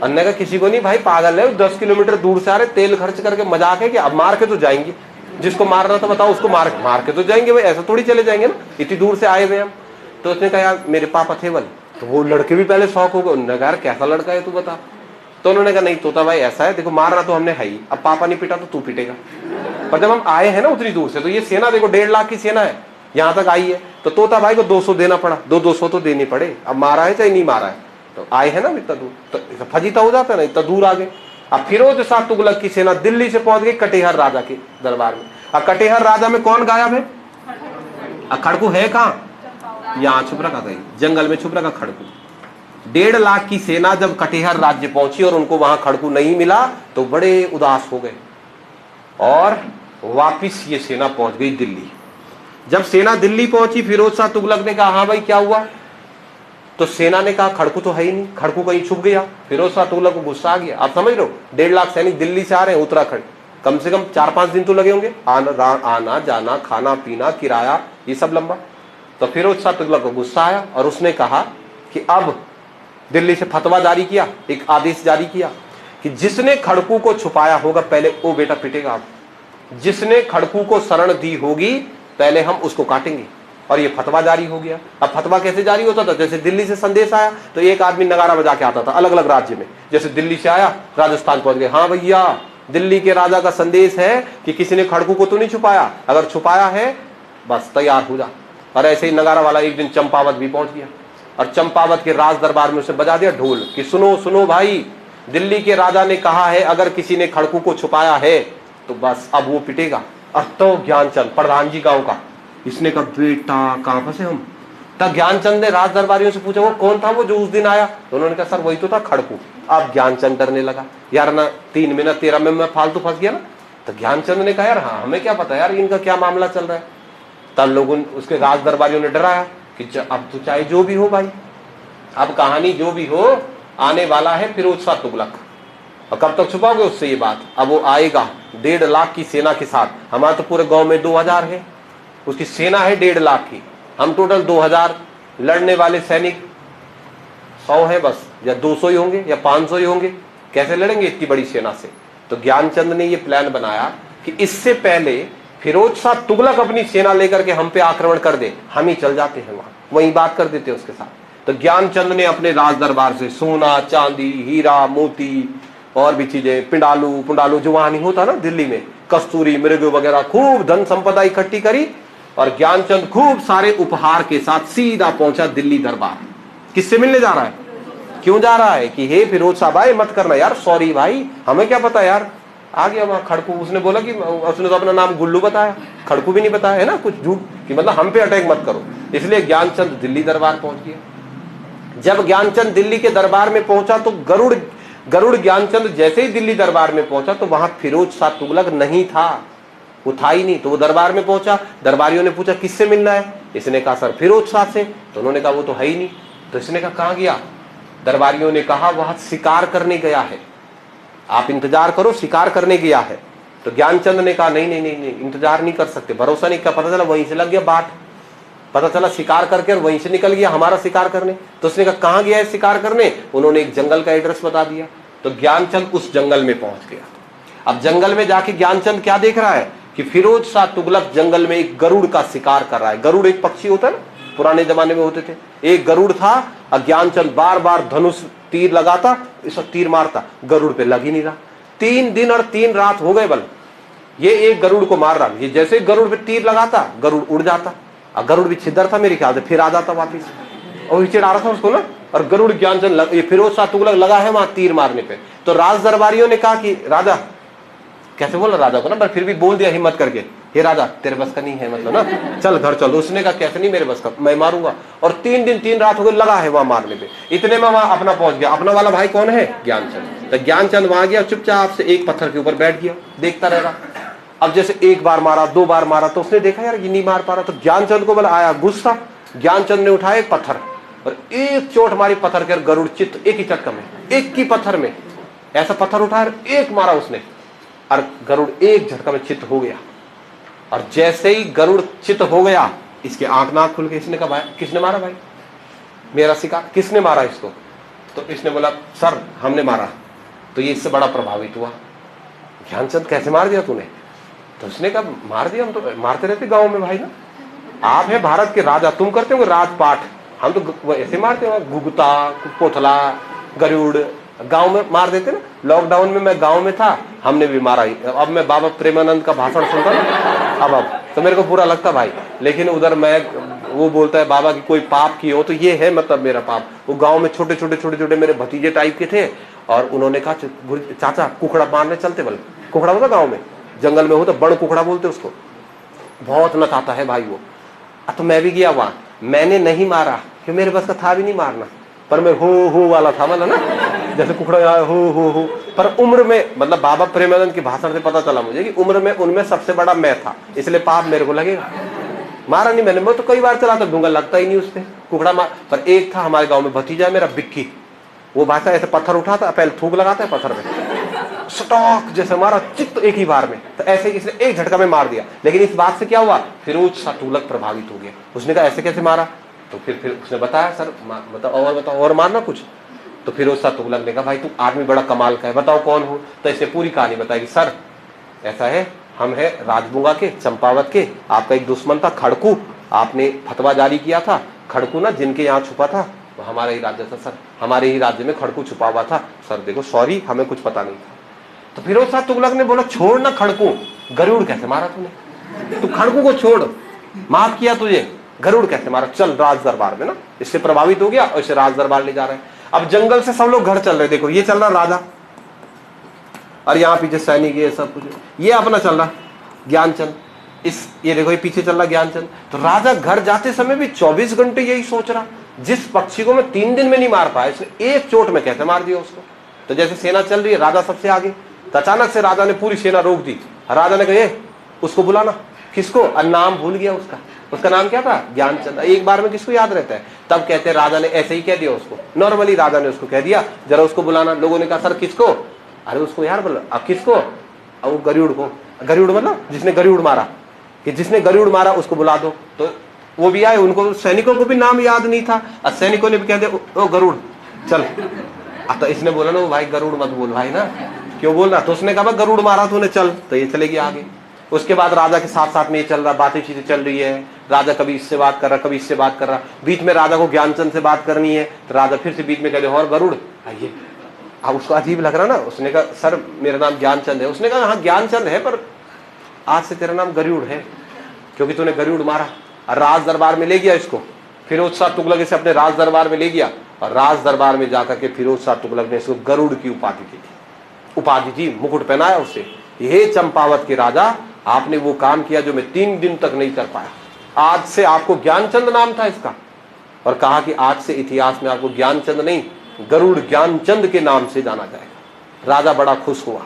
S1: अन्य का किसी को नहीं, भाई पागल है, 10 किलोमीटर दूर से आ रहे, तेल खर्च करके, मजाक है कि अब मार के तो जाएंगे, जिसको मारना था बताओ, उसको मार के तो जाएंगे भाई, ऐसा थोड़ी चले जाएंगे ना, इतनी दूर से आए हुए हम। तो उसने कहा यार मेरे पापा थे बल। तो वो लड़के भी पहले शौक हो गए, उन्होंने कहा यार कैसा लड़का है तू बता। तो उन्होंने कहा नहीं तोता भाई ऐसा है, देखो मारना तो हमने है ही, अब पापा नहीं पीटा तो तू पीटेगा। पर जब हम आए हैं ना उतनी दूर से, तो ये सेना देखो 1.5 लाख की सेना है, यहाँ तक आई है, तो तोता भाई को 200 देना पड़ा, 200 तो देने पड़े, अब मारा है चाहे नहीं मारा है, तो आए हैं ना इतना दूर, तो फजीता हो जाता है ना, इतना दूर आ गए। अब फिरोज शाह तुगलक की सेना दिल्ली से पहुंच गई कटिहार राजा के दरबार में। अब कटिहार राजा में कौन गायब है? खड़कू है कहाँ? यहाँ छुप रखा था, जंगल में छुप रखा खड़कू। 1.5 लाख की सेना जब कटिहार राज्य पहुंची और उनको वहां खड़कू नहीं मिला, तो बड़े उदास हो गए, और वापिस ये सेना पहुंच गई दिल्ली। जब सेना दिल्ली पहुंची, फिरोज शाह तुगलक ने कहा हाँ भाई क्या हुआ? तो सेना ने कहा खड़कू तो है ही नहीं, खड़कू कहीं छुप गया। फिरोज शाह तुगलक को गुस्सा आ गया। आप समझ लो 1.5 लाख सैनिक दिल्ली से आ रहे हैं उत्तराखंड, कम से कम 4-5 दिन तो लगे होंगे, आना जाना, खाना पीना, किराया, ये सब लंबा। तो फिरोज शाह तुगलक को गुस्सा आया, और उसने कहा कि अब दिल्ली से फतवा जारी किया, एक आदेश जारी किया कि जिसने खड़कू को छुपाया होगा पहले वो बेटा पिटेगा। आप जिसने खड़कू को शरण दी होगी पहले हम उसको काटेंगे। और ये फतवा जारी हो गया। अब फतवा कैसे जारी होता था? जैसे दिल्ली से संदेश आया तो एक आदमी नगारा बजा के आता था अलग अलग राज्य में। जैसे दिल्ली से आया, राजस्थान पहुंच गए, हाँ भैया दिल्ली के राजा का संदेश है कि किसी ने खड़कू को तो नहीं छुपाया, अगर छुपाया है बस तैयार हो जा। और ऐसे ही नगारा वाला एक दिन चंपावत भी पहुंच गया, और चंपावत के राज दरबार में उसे बजा दिया ढोल कि सुनो सुनो भाई, दिल्ली के राजा ने कहा है अगर किसी ने खड़कू को छुपाया है तो बस अब वो पिटेगा। अब तो ज्ञानचंद प्रधान जी गांव का, इसने कहा बेटा कहां फंसे हम। तब ज्ञानचंद ने राज दरबारियों से पूछा वो कौन था वो जो उस दिन आया? तो उन्होंने कहा सर वही तो था खड़कू। अब ज्ञानचंद डरने लगा, यार ना 3 में ना 13 में मैं फालतू फंस गया ना। तो ज्ञानचंद ने कहा यार हाँ हमें क्या पता यार इनका क्या मामला चल रहा है। तब लोगों उसके राज दरबारियों ने डराया कि अब तो चाहे जो भी हो भाई, अब कहानी जो भी हो आने वाला है फिरोज शाह तुगलक, और कब तक छुपाओगे उससे ये बात। अब वो आएगा 1.5 लाख की सेना के साथ, हमारा तो पूरे गांव में 2000 है, उसकी सेना है 1.5 लाख की, हम टोटल 2000, लड़ने वाले सैनिक 100 है बस, या 200 ही होंगे या 500 ही होंगे, कैसे लड़ेंगे इतनी बड़ी सेना से। तो ज्ञानचंद ने ये प्लान बनाया कि इससे पहले फिरोज शाह तुगलक अपनी सेना लेकर के हम पे आक्रमण कर दे, हम ही चल जाते हैं वहां, वही बात कर देते उसके साथ। तो ज्ञानचंद ने अपने राज दरबार से सोना, चांदी, हीरा, मोती और भी चीजें, पुंडालू जो वहां नहीं होता ना दिल्ली में, कस्तूरी, मृग वगैरह, खूब धन संपदा इकट्ठी करी और ज्ञानचंद खूब सारे उपहार के साथ सीधा पहुंचा दिल्ली दरबार। किससे मिलने जा रहा है? क्यों जा रहा है? कि हे फिरोज शाह भाई मत करना यार, सॉरी भाई, हमें क्या पता यार। आ गया वहां खड़कू, उसने बोला कि उसने तो अपना नाम गुल्लू बताया, खड़कू भी नहीं बताया है ना, कुछ झूठ कि मतलब हम पे अटैक मत करो। इसलिए ज्ञानचंद दिल्ली दरबार पहुंच गया। जब ज्ञानचंद दिल्ली के दरबार में पहुंचा तो गरुड़ ज्ञानचंद जैसे ही दिल्ली दरबार में पहुंचा तो वहां फिरोज शाह तुगलक नहीं था, वो था ही नहीं। तो वो दरबार में पहुंचा, दरबारियों ने पूछा किससे मिलना है? इसने कहा सर फिरोज शाह से। तो उन्होंने कहा वो तो है ही नहीं। तो इसने कहा कहां गया? दरबारियों ने कहा वह शिकार करने गया है, आप इंतजार करो, शिकार करने गया है। तो ज्ञानचंद ने कहा नहीं नहीं नहीं नहीं, इंतजार नहीं कर सकते, भरोसा नहीं। क्या पता चला वहीं से लग गया बाट, पता चला शिकार करके और वहीं से निकल गया हमारा शिकार करने। तो उसने कहा कहां गया है शिकार करने? उन्होंने एक जंगल का एड्रेस बता दिया। तो ज्ञानचंद उस जंगल में पहुंच गया। अब जंगल में जाके ज्ञानचंद क्या देख रहा है कि फिरोज शाह तुगलक जंगल में एक गरुड़ का शिकार कर रहा है। गरुड़ एक पक्षी होता है ना, पुराने जमाने में होते थे। एक गरुड़ था और ज्ञानचंद बार बार धनुष तीर लगाता, इस तीर मारता, गरुड़ पे लग ही नहीं रहा। 3 दिन और 3 रात हो गए बल ये एक गरुड़ को मार रहा। ये जैसे गरुड़ पे तीर लगाता गरुड़ उड़ जाता, और गरुड़ भी छिद्र था मेरे ख्याल से, फिर आ जाता वापिस और चिढ़ा रहा था उसको ना। और गरुड़ ज्ञानचंद ये फिरोज शाह तुगलक लगा है वहां तीर मारने पे। तो राज दरबारियों ने कहा कि राजा, कैसे बोला राजा को ना, पर फिर भी बोल दिया हिम्मत करके, हे राजा तेरे बस का नहीं है मतलब ना, चल घर चल। उसने कहा कैसे नहीं मेरे बस का, मैं मारूंगा। और 3 दिन 3 रात हो गए लगा है वहां मारने पे। इतने में वहां अपना पहुंच गया। अपना वाला भाई कौन है? ज्ञानचंद। तो ज्ञानचंद वहां गया, चुपचाप से एक पत्थर के ऊपर बैठ गया, देखता रह रहा। अब जैसे 1 बार मारा, 2 बार मारा, तो उसने देखा यार ये नहीं मार पा रहा। तो ज्ञानचंद को बोला आया गुस्सा। ज्ञानचंद ने उठाया एक पत्थर और एक चोट मारी पत्थर के, गरुड़ चित्त एक ही चटका में, एक ही पत्थर में ऐसा पत्थर उठाया, एक मारा उसने और गरुड़ एक झटका में चित्त हो गया। और जैसे ही गरुड़ चित्त हो गया, इसके आंख नाक खुल गए। इसने कहा भाई किसने मारा? भाई मेरा शिकार किसने मारा इसको? तो इसने बोला सर हमने मारा। तो ये इससे बड़ा प्रभावित हुआ। ज्ञानचंद कैसे मार दिया तूने? तो उसने कहा मार दिया, हम तो मारते रहते गांव में भाई ना, आप है भारत के राजा, तुम करते हो राजपाट, हम तो ऐसे मारते हो, गुगता, पोथला, गरुड़ गांव में मार देते ना। लॉकडाउन में मैं गांव में था, हमने भी मारा ही। अब मैं बाबा प्रेमानंद का भाषण सुनता ना, अब तो मेरे को बुरा लगता भाई, लेकिन उधर मैं वो बोलता है बाबा की कोई पाप की हो तो ये है मतलब मेरा पाप। वो गांव में छोटे छोटे मेरे भतीजे टाइप के थे और उन्होंने कहा चाचा कुकड़ा मारने चलते। बोले कुकड़ा होता गाँव में, जंगल में होता, बड़ कुकड़ा बोलते उसको, बहुत नचाता है भाई वो। तो मैं भी गया वहां, मैंने नहीं मारा क्योंकि मेरे बस का था भी नहीं मारना, पर मैं हो वाला था मतलब ना, जैसे कुकड़ा हो। पर उम्र में मतलब बाबा प्रेमानंद के भाषण से पता चला मुझे कि उम्र में उनमें सबसे बड़ा मैं था, इसलिए पाप मेरे को लगेगा। मारा नहीं मैंने, मैं तो कई बार चला था, डूंगा लगता ही नहीं उस पर कुकड़ा मार। पर एक था हमारे गाँव में भतीजा मेरा बिक्की, वो भाषा ऐसे पत्थर उठाता, पहले थूक लगाता है पत्थर में, स्टॉक जैसे मारा चित्त एक ही बार में। तो ऐसे इसने एक झटका में मार दिया। लेकिन इस बात से क्या हुआ, फिरोज शाह तुगलक प्रभावित हो गया। उसने कहा ऐसे कैसे मारा? तो फिर उसने बताया सर बताओ और मारना कुछ। तो फिरोज शाह तुगलक ने कहा भाई तू आदमी बड़ा कमाल का है, बताओ कौन हो? तो इसने पूरी कहानी बताई कि सर ऐसा है, हम है राजबुंगा के, चंपावत के, आपका एक दुश्मन था खड़कू, आपने फतवा जारी किया था, खड़कू ना जिनके यहाँ छुपा था वो हमारा ही राज्य था सर, हमारे ही राज्य में खड़कू छुपा हुआ था सर, देखो सॉरी हमें कुछ पता नहीं था। तो फिरोज शाह तुगलक ने बोला छोड़ ना खड़कू, गरुड़ कैसे मारा तूने? तू खड़कू को छोड़, माफ किया तुझे, गरुड़ कैसे मारा? चल राज दरबार में ना। इससे प्रभावित हो गया और इसे राज दरबार ले जा रहे हैं। अब जंगल से सब लोग घर चल रहे, देखो ये चल रहा राजा और यहाँ पीछे सैनिक, ये सब कुछ, ये अपना चल रहा ज्ञानचंद, इस ये देखो ये पीछे चल रहा ज्ञानचंद। तो राजा घर जाते समय भी 24 घंटे यही सोच रहा, जिस पक्षी को मैं 3 दिन में नहीं मार पाया, इसने एक चोट में कैसे मार दिया उसको। तो जैसे सेना चल रही है, राजा सबसे आगे, तो अचानक से राजा ने पूरी सेना रोक दी। राजा ने कहा उसको बुलाना। किसको? नाम भूल गया उसका, उसका नाम क्या था? ज्ञानचंद। एक बार में किसको याद रहता है? तब कहते हैं राजा ने ऐसे ही कह दिया उसको, नॉर्मली राजा ने उसको कह दिया जरा उसको बुलाना। लोगों ने कहा सर किसको? अरे उसको यार बोला। अब किसको? अब वो गरुड़ को। गरुड़ मतलब जिसने गरुड़ मारा, कि जिसने गरुड़ मारा उसको बुला दो। तो वो भी आए, उनको सैनिकों को भी नाम याद नहीं था और सैनिकों ने भी कह दिया ओ गरुड़ चल। तो इसने बोला ना भाई गरुड़ मत बोल भाई ना, क्यों बोल रहा? तो उसने कहा गरुड़ मारा तूने, चल, तो ये चलेगी आगे। उसके बाद राजा के साथ साथ में ये चल रहा, बातें चीजें चल रही है, राजा कभी इससे बात कर रहा, कभी इससे बात कर रहा। बीच में राजा को ज्ञानचंद से बात करनी है, तो राजा फिर से बीच में कह दे और गरुड़ आइए। अब उसको अजीब लग रहा ना, उसने कहा सर मेरा नाम ज्ञानचंद है। उसने कहा हाँ ज्ञानचंद है, पर आज से तेरा नाम गरुड़ है, क्योंकि तूने गरुड़ मारा। और राज दरबार में ले गया इसको, फिरोज शाह तुगलक इसे अपने राज दरबार में ले गया, और राज दरबार में जाकर के फिरोज शाह तुगलक ने इसको गरुड़ की उपाधि दी, उपाधि दी, मुकुट पहनाया उसे। ये चंपावत के राजा, आपने वो काम किया जो मैं 3 दिन तक नहीं कर पाया, आज से आपको ज्ञानचंद नाम था इसका। और कहा कि आज से इतिहास में आपको ज्ञानचंद नहीं, गरुड़ ज्ञानचंद के नाम से जाना जाएगा। राजा बड़ा खुश हुआ,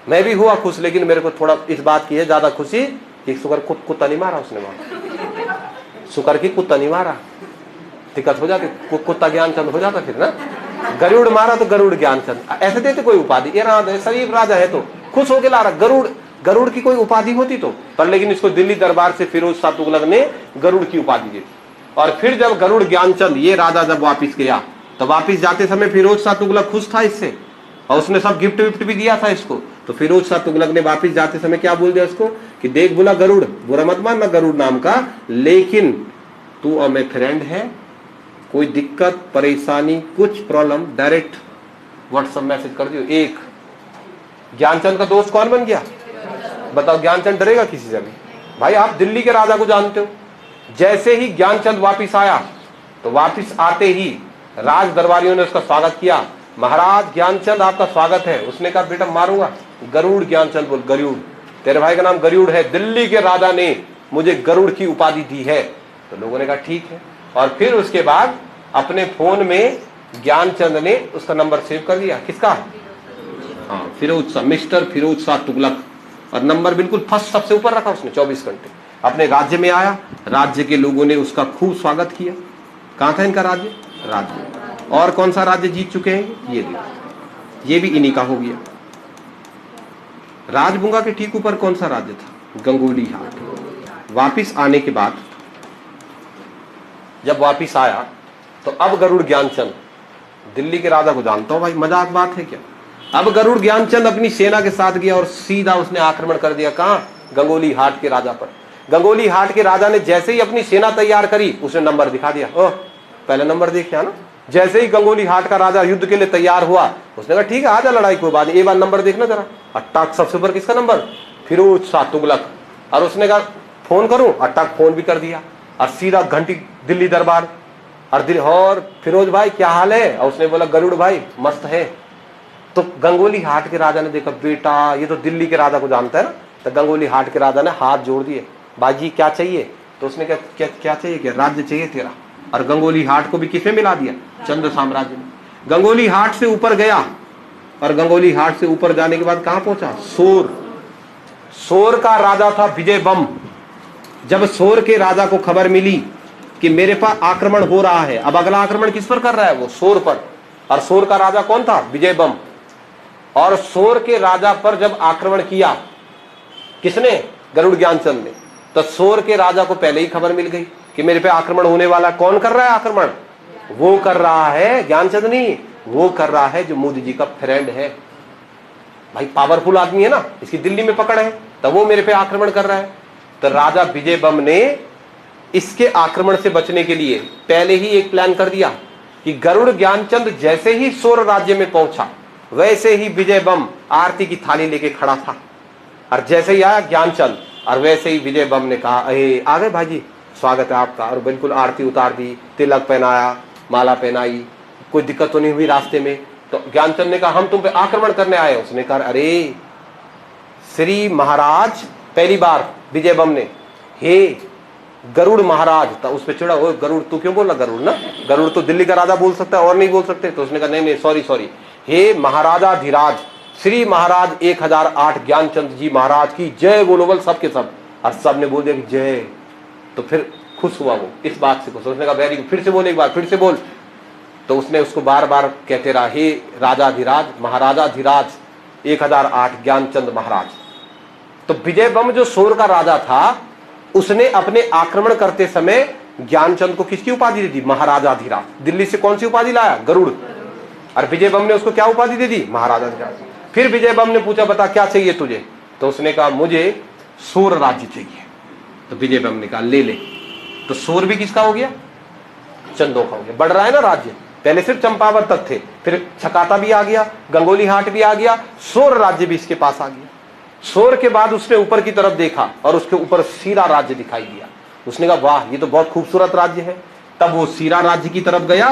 S1: मैं भी हुआ खुश, लेकिन मेरे को थोड़ा इस बात की है ज्यादा खुशी कि शुकर कुत्ता नहीं मारा उसने, वहां शुकर की कुत्ता नहीं मारा, दिक्कत हो जाती, कुत्ता ज्ञानचंद हो जाता फिर ना। गरुड़ मारा तो गरुड़ ज्ञानचंद, ऐसे देते कोई उपाधि, ये शरीफ राजा है तो खुश होके ला रहा। गरुड़ की कोई उपाधि होती तो, पर लेकिन इसको दिल्ली दरबार से फिरोज शाह तुगलक ने गरुड़ की उपाधि दी। और फिर जब गरुड़ ज्ञानचंद ये राजा जब वापिस गया, तो वापिस जाते समय फिरोज शाह तुगलक खुश था इससे, और उसने सब गिफ्ट विफ्ट भी दिया था इसको। तो फिरोज शाह तुगलक ने वापिस जाते समय क्या बोल दिया इसको कि देख बोला गरुड़, बुरा मत मानना गरुड़ नाम का, लेकिन तू और मैं फ्रेंड है, कोई दिक्कत परेशानी कुछ प्रॉब्लम डायरेक्ट व्हाट्सएप मैसेज कर दियो। एक ज्ञानचंद का दोस्त कौन बन गया बताओ? ज्ञानचंद डरेगा किसी से भी? भाई आप दिल्ली के राजा को जानते हो। जैसे ही ज्ञानचंद वापिस आया, तो वापिस आते ही राज दरबारियों ने उसका स्वागत किया। महाराज ज्ञानचंद आपका स्वागत है। उसने कहा बेटा मारूंगा, गरुड़ ज्ञानचंद बोल, गरुड़, तेरे भाई का नाम गरुड़ है, दिल्ली के राजा ने मुझे गरुड़ की उपाधि दी है। तो लोगों ने कहा ठीक है। और फिर उसके बाद अपने फोन में ज्ञानचंद ने उसका नंबर सेव कर दिया, किसका? हाँ, फिरोज शाह, मिस्टर फिरोज शाह तुगलक, और नंबर बिल्कुल फर्स्ट सबसे ऊपर रखा उसने। 24 घंटे अपने राज्य में आया, राज्य के लोगों ने उसका खूब स्वागत किया। कहां था इनका राज्य? राज्य। और कौन सा राज्य जीत चुके हैं ये देखो, ये भी इन्हीं का हो गया। राजबुंगा के ठीक ऊपर कौन सा राज्य था? गंगोली हाट। वापिस आने के बाद जब वापिस आया, तो अब गरुड़ ज्ञानचंद, दिल्ली के राजा को जानता हो भाई, मजाक बात है क्या? अब गरुड़ ज्ञानचंद अपनी सेना के साथ गया और सीधा उसने आक्रमण कर दिया। कहां? गंगोली हाट के राजा पर। गंगोली हाट के राजा ने जैसे ही अपनी सेना तैयार करी, उसने नंबर दिखा दिया। ओह, पहले नंबर देखिए ना। जैसे ही गंगोली हाट का राजा युद्ध के लिए तैयार हुआ, उसने कहा ठीक है आजा, लड़ाई कोई बात नहीं, एक बार नंबर देखना जरा। अट्टाक सबसे ऊपर किसका नंबर? फिरोज शाह तुगलक। और उसने कहा फोन करूं, अट्टाक फोन भी कर दिया, और सीधा घंटी दिल्ली दरबार। और फिरोज भाई क्या हाल है? और उसने बोला गरुड़ भाई मस्त है। तो गंगोली हाट के राजा ने देखा, बेटा ये तो दिल्ली के राजा को जानता है ना। तो गंगोली हाट के राजा ने हाथ जोड़ दिए, बाजी क्या चाहिए? तो उसने कहा क्या चाहिए? क्या राज्य चाहिए तेरा? और गंगोली हाट को भी किसमें मिला दिया? चंद्र साम्राज्य में। गंगोली हाट से ऊपर गया, और गंगोली हाट से ऊपर जाने के बाद कहां पहुंचा? सोर। सोर का राजा था विजय बम। जब सोर के राजा को खबर मिली कि मेरे पास आक्रमण हो रहा है, अब अगला आक्रमण किस पर कर रहा है? वो सोर पर। और सोर का राजा कौन था? विजय बम। और सोर के राजा पर जब आक्रमण किया किसने? गरुड़ ज्ञानचंद ने। तो सोर के राजा को पहले ही खबर मिल गई कि मेरे पे आक्रमण होने वाला। कौन कर रहा है आक्रमण? वो कर रहा है, ज्ञानचंद नहीं, वो कर रहा है जो मोदी जी का फ्रेंड है। भाई पावरफुल आदमी है ना, इसकी दिल्ली में पकड़ है, तो वो मेरे पे आक्रमण कर रहा है। तो राजा विजय बम ने इसके आक्रमण से बचने के लिए पहले ही एक प्लान कर दिया कि गरुड़ ज्ञानचंद जैसे ही सोर राज्य में पहुंचा, वैसे ही विजय बम आरती की थाली लेके खड़ा था। और जैसे ही आया ज्ञानचंद, और वैसे ही विजय बम ने कहा अरे आ गए भाजी, स्वागत है आपका। और बिल्कुल आरती उतार दी, तिलक पहनाया, माला पहनाई, कोई दिक्कत तो नहीं हुई रास्ते में। तो ज्ञानचंद ने कहा हम तुम पे आक्रमण करने आए। उसने कहा अरे श्री महाराज, पहली बार विजय बम ने हे गरुड़ महाराज, तो उस पर चिड़ा, ओ गरुड़ तू क्यों बोल रहा? गरुड़ ना, गरुड़ तो दिल्ली का राजा बोल सकता है और नहीं बोल सकते। तो उसने कहा नहीं सॉरी, हे महाराजा धीराज, श्री महाराज 1008 ज्ञानचंद जी महाराज की जय बोलो, बोल सबके सब। और सब ने बोल दिया कि जय। तो फिर खुश हुआ वो, इस बात से खुश। उसने कहा वेरी गुड, फिर से बोल, एक बार फिर से बोल। तो उसने उसको बार बार कहते रहा, हे राजाधिराज, महाराजाधिराज 1008 ज्ञानचंद महाराज। तो विजय बम जो सोर का राजा था, उसने अपने आक्रमण करते समय ज्ञानचंद को किसकी उपाधि दे दी? महाराजाधिराज। दिल्ली से कौन सी उपाधि लाया? गरुड़। और विजय बम ने उसको क्या उपाधि दे दी? महाराजाधिराज। फिर विजय बम ने पूछा बता क्या चाहिए तुझे, तो उसने कहा मुझे सोर राज्य चाहिए। तो विजय बम ने कहा ले ले। तो सोर भी किसका हो गया, चंदों का हो गया। बढ़ रहा है ना राज्य, पहले सिर्फ चंपावत तक थे, फिर छकाता भी आ गया, गंगोली हाट भी आ गया, सोर राज्य भी इसके पास आ गया। सोर के बाद उसने ऊपर की तरफ देखा और उसके ऊपर सीरा राज्य दिखाई दिया। उसने कहा वाह ये तो बहुत खूबसूरत राज्य है। तब वो सीरा राज्य की तरफ गया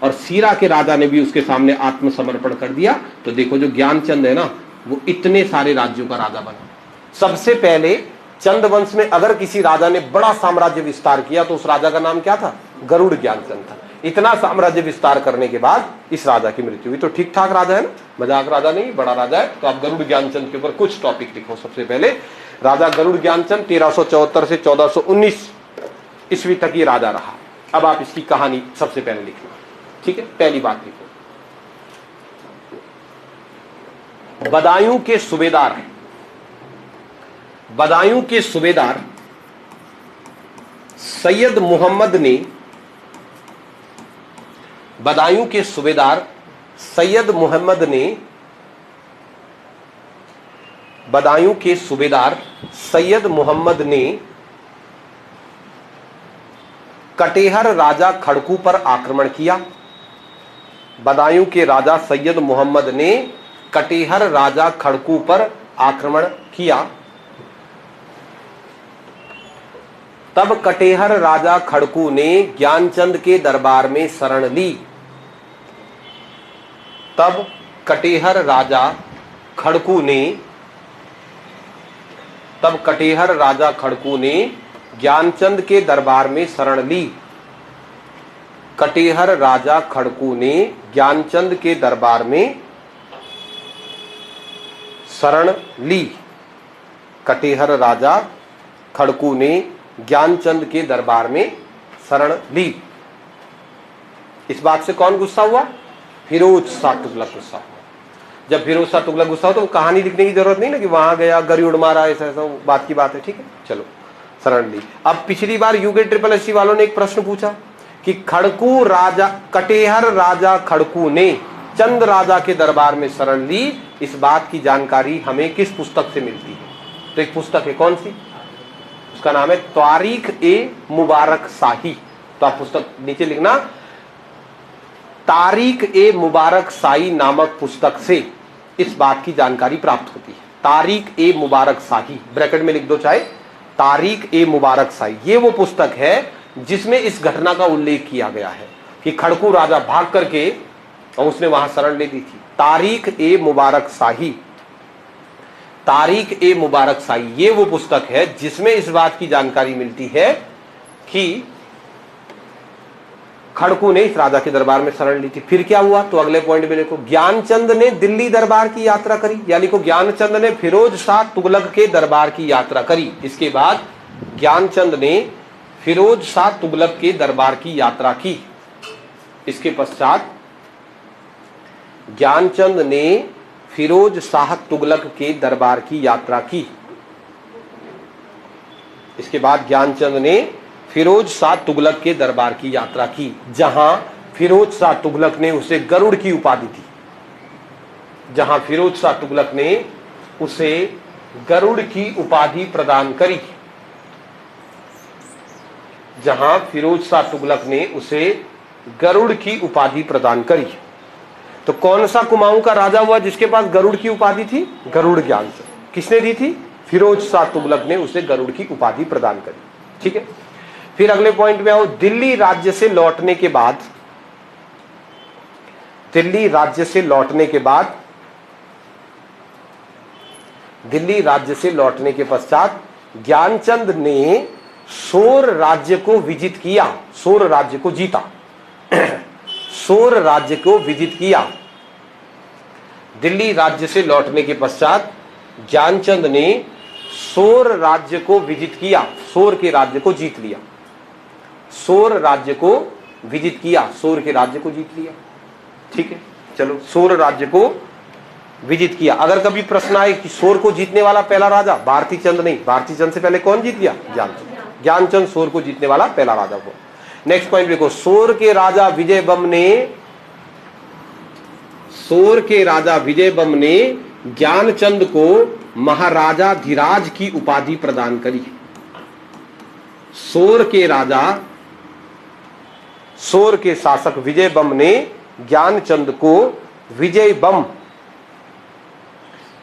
S1: और सीरा के राजा ने भी उसके सामने आत्मसमर्पण कर दिया। तो देखो जो ज्ञानचंद है ना वो इतने सारे राज्यों का राजा बना। सबसे पहले चंद वंश में अगर किसी राजा ने बड़ा साम्राज्य विस्तार किया तो उस राजा का नाम क्या था, गरुड़ ज्ञानचंद था। इतना साम्राज्य विस्तार करने के बाद इस राजा की मृत्यु हुई। तो ठीक ठाक राजा है ना, मजाक राजा नहीं, बड़ा राजा है। तो आप गरुड़ ज्ञानचंद के ऊपर कुछ टॉपिक लिखो। सबसे पहले राजा गरुड़ ज्ञानचंद 1374 से 1419 ईस्वी तक ये राजा रहा। अब आप इसकी कहानी सबसे पहले लिखना, ठीक है। पहली बात लिखो, बदायूं के सूबेदार, बदायूं के सूबेदार सैयद मोहम्मद ने, बदायूं के सूबेदार सैयद मोहम्मद ने, बदायूं के सूबेदार सैयद मोहम्मद ने कटेहर राजा खड़कू पर आक्रमण किया। बदायूं के राजा सैयद मोहम्मद ने कटेहर राजा खड़कू पर आक्रमण किया। तब कटेहर राजा खड़कू ने ज्ञानचंद के दरबार में शरण ली। तब कटेहर राजा खड़कू ने, तब कटेहर राजा खड़कू ने ज्ञानचंद के दरबार में शरण ली। कटेहर राजा खड़कू ने ज्ञानचंद के दरबार में शरण ली। कटेहर राजा खड़कू ने ज्ञानचंद के दरबार में शरण ली। इस बात से कौन गुस्सा हुआ, फिरोज शाह तुगलक गुस्सा हुआ। जब फिरोज शाह तुगलक गुस्सा हो तो कहानी लिखने की जरूरत नहीं ना कि वहां गया गरुड़ मारा, ऐसा ऐसा बात की बात है, ठीक है। चलो शरण ली। अब पिछली बार यूके ट्रिपल एससी वालों ने एक प्रश्न पूछा कि खड़कू राजा, कटेहर राजा खड़कू ने चंद राजा के दरबार में शरण ली। इस बात की जानकारी हमें किस पुस्तक से मिलती है, तो एक पुस्तक है, कौन सी, उसका नाम है तारीख ए मुबारक शाही। तो आप पुस्तक नीचे लिखना, तारीख ए मुबारक शाही नामक पुस्तक से इस बात की जानकारी प्राप्त होती है। तारीख ए मुबारक शाही, ब्रैकेट में लिख दो चाहे, तारीख ए मुबारक शाही। ये वो पुस्तक है जिसमें इस घटना का उल्लेख किया गया है कि खड़कू राजा भाग करके और उसने वहां शरण ले ली थी। तारीख ए मुबारक शाही, तारीख ए मुबारक शाही ये वो पुस्तक है जिसमें इस बात की जानकारी मिलती है कि खड़कू ने इस राजा के दरबार में शरण ली थी। फिर क्या हुआ, तो अगले पॉइंट में देखो, ज्ञानचंद ने दिल्ली दरबार की यात्रा करी, यानी को ज्ञानचंद ने फिरोज शाह तुगलक के दरबार की यात्रा करी। इसके बाद ज्ञानचंद ने फिरोज शाह तुगलक के दरबार की यात्रा की। इसके पश्चात ज्ञानचंद ने फिरोज शाह तुगलक के दरबार की यात्रा की। इसके बाद ज्ञानचंद ने फिरोज शाह तुगलक के दरबार की यात्रा की, जहां फिरोज शाह तुगलक ने उसे गरुड़ की उपाधि दी। जहां फिरोज शाह तुगलक ने उसे गरुड़ की उपाधि प्रदान करी। जहां फिरोज शाह तुगलक ने उसे गरुड़ की उपाधि प्रदान करी। तो कौन सा कुमाऊं का राजा हुआ जिसके पास गरुड़ की उपाधि थी, गरुड़ ज्ञानचंद। किसने दी थी, फिरोज शाह तुगलक ने उसे गरुड़ की उपाधि प्रदान करी, ठीक है। फिर अगले पॉइंट में आओ, दिल्ली राज्य से लौटने के बाद, दिल्ली राज्य से लौटने के बाद, दिल्ली राज्य से लौटने के पश्चात ज्ञानचंद ने सोर राज्य को विजित किया, सोर राज्य को जीता सोर राज्य को विजित किया। दिल्ली राज्य से लौटने के पश्चात ज्ञानचंद ने सोर राज्य को विजित किया, सोर के राज्य को जीत लिया। सोर राज्य को विजित किया, सोर के राज्य को जीत लिया, ठीक है। चलो सोर राज्य को विजित किया। अगर कभी प्रश्न आए कि सोर को जीतने वाला पहला राजा भारती चंद नहीं, भारती चंद से पहले कौन जीत गया, ज्ञानचंद। ज्ञानचंद सोर को जीतने वाला पहला राजा हुआ। नेक्स्ट पॉइंट देखो, सोर के राजा विजय बम ने, सोर के राजा विजय बम ने ज्ञानचंद को महाराजाधिराज की उपाधि प्रदान करी। सोर के राजा, सोर के शासक विजयबम ने ज्ञानचंद को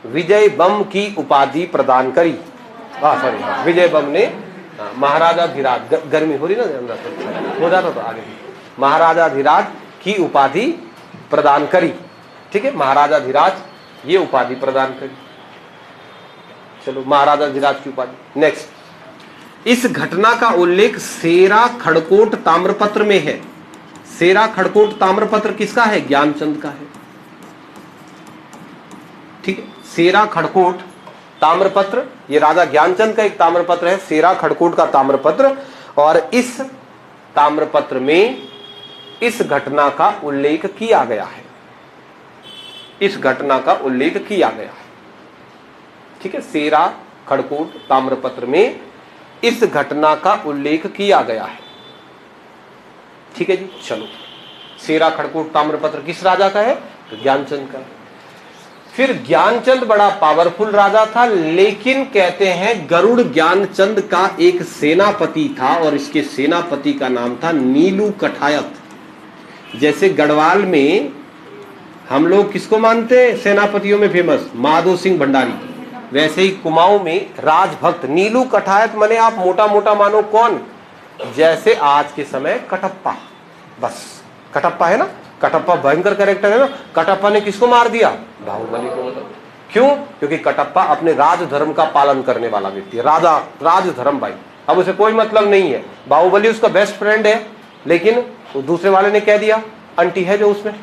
S1: विजयबम की उपाधि प्रदान करी। सॉरी, विजयबम ने महाराजाधिराज, गर्मी हो रही ना अंदर हो जाता तो आगे, महाराजाधिराज की उपाधि प्रदान करी। ठीक है, महाराजाधिराज ये उपाधि प्रदान करी। चलो, महाराजाधिराज की उपाधि। नेक्स्ट, इस घटना का उल्लेख सेरा खड़कोट ताम्रपत्र में है। सेरा खड़कोट ताम्रपत्र किसका है? ज्ञानचंद का है। ठीक है, सेरा खड़कोट ताम्रपत्र ये राजा ज्ञानचंद का एक ताम्रपत्र है, सेरा खड़कोट का ताम्रपत्र। और इस ताम्रपत्र में इस घटना का उल्लेख किया गया है। इस घटना का उल्लेख किया गया है। ठीक है, सेरा खड़कोट ताम्रपत्र में इस घटना का उल्लेख किया गया है। ठीक है जी, चलो, सेरा खड़कोट ताम्रपत्र किस राजा का है? तो ज्ञानचंद का है। फिर ज्ञानचंद बड़ा पावरफुल राजा था, लेकिन कहते हैं गरुड़ ज्ञानचंद का एक सेनापति था और इसके सेनापति का नाम था नीलू कठायत। जैसे गढ़वाल में हम लोग किसको मानते हैं सेनापतियों में फेमस? माधो सिंह भंडारी। वैसे ही कुमाऊं में राजभक्त नीलू कठायत मने आप मोटा मोटा मानो कौन? जैसे आज के समय कटप्पा। बस कटप्पा है ना, कटप्पा भयंकर कैरेक्टर है ना। कटप्पा ने किसको मार दिया? बाहुबली को। मतलब क्यों? क्योंकि कटप्पा अपने राजधर्म का पालन करने वाला व्यक्ति है, राजा राजधर्म भाई। अब उसे कोई मतलब नहीं है, बाहुबली उसका बेस्ट फ्रेंड है, लेकिन दूसरे वाले ने कह दिया, अंटी है जो उसमें,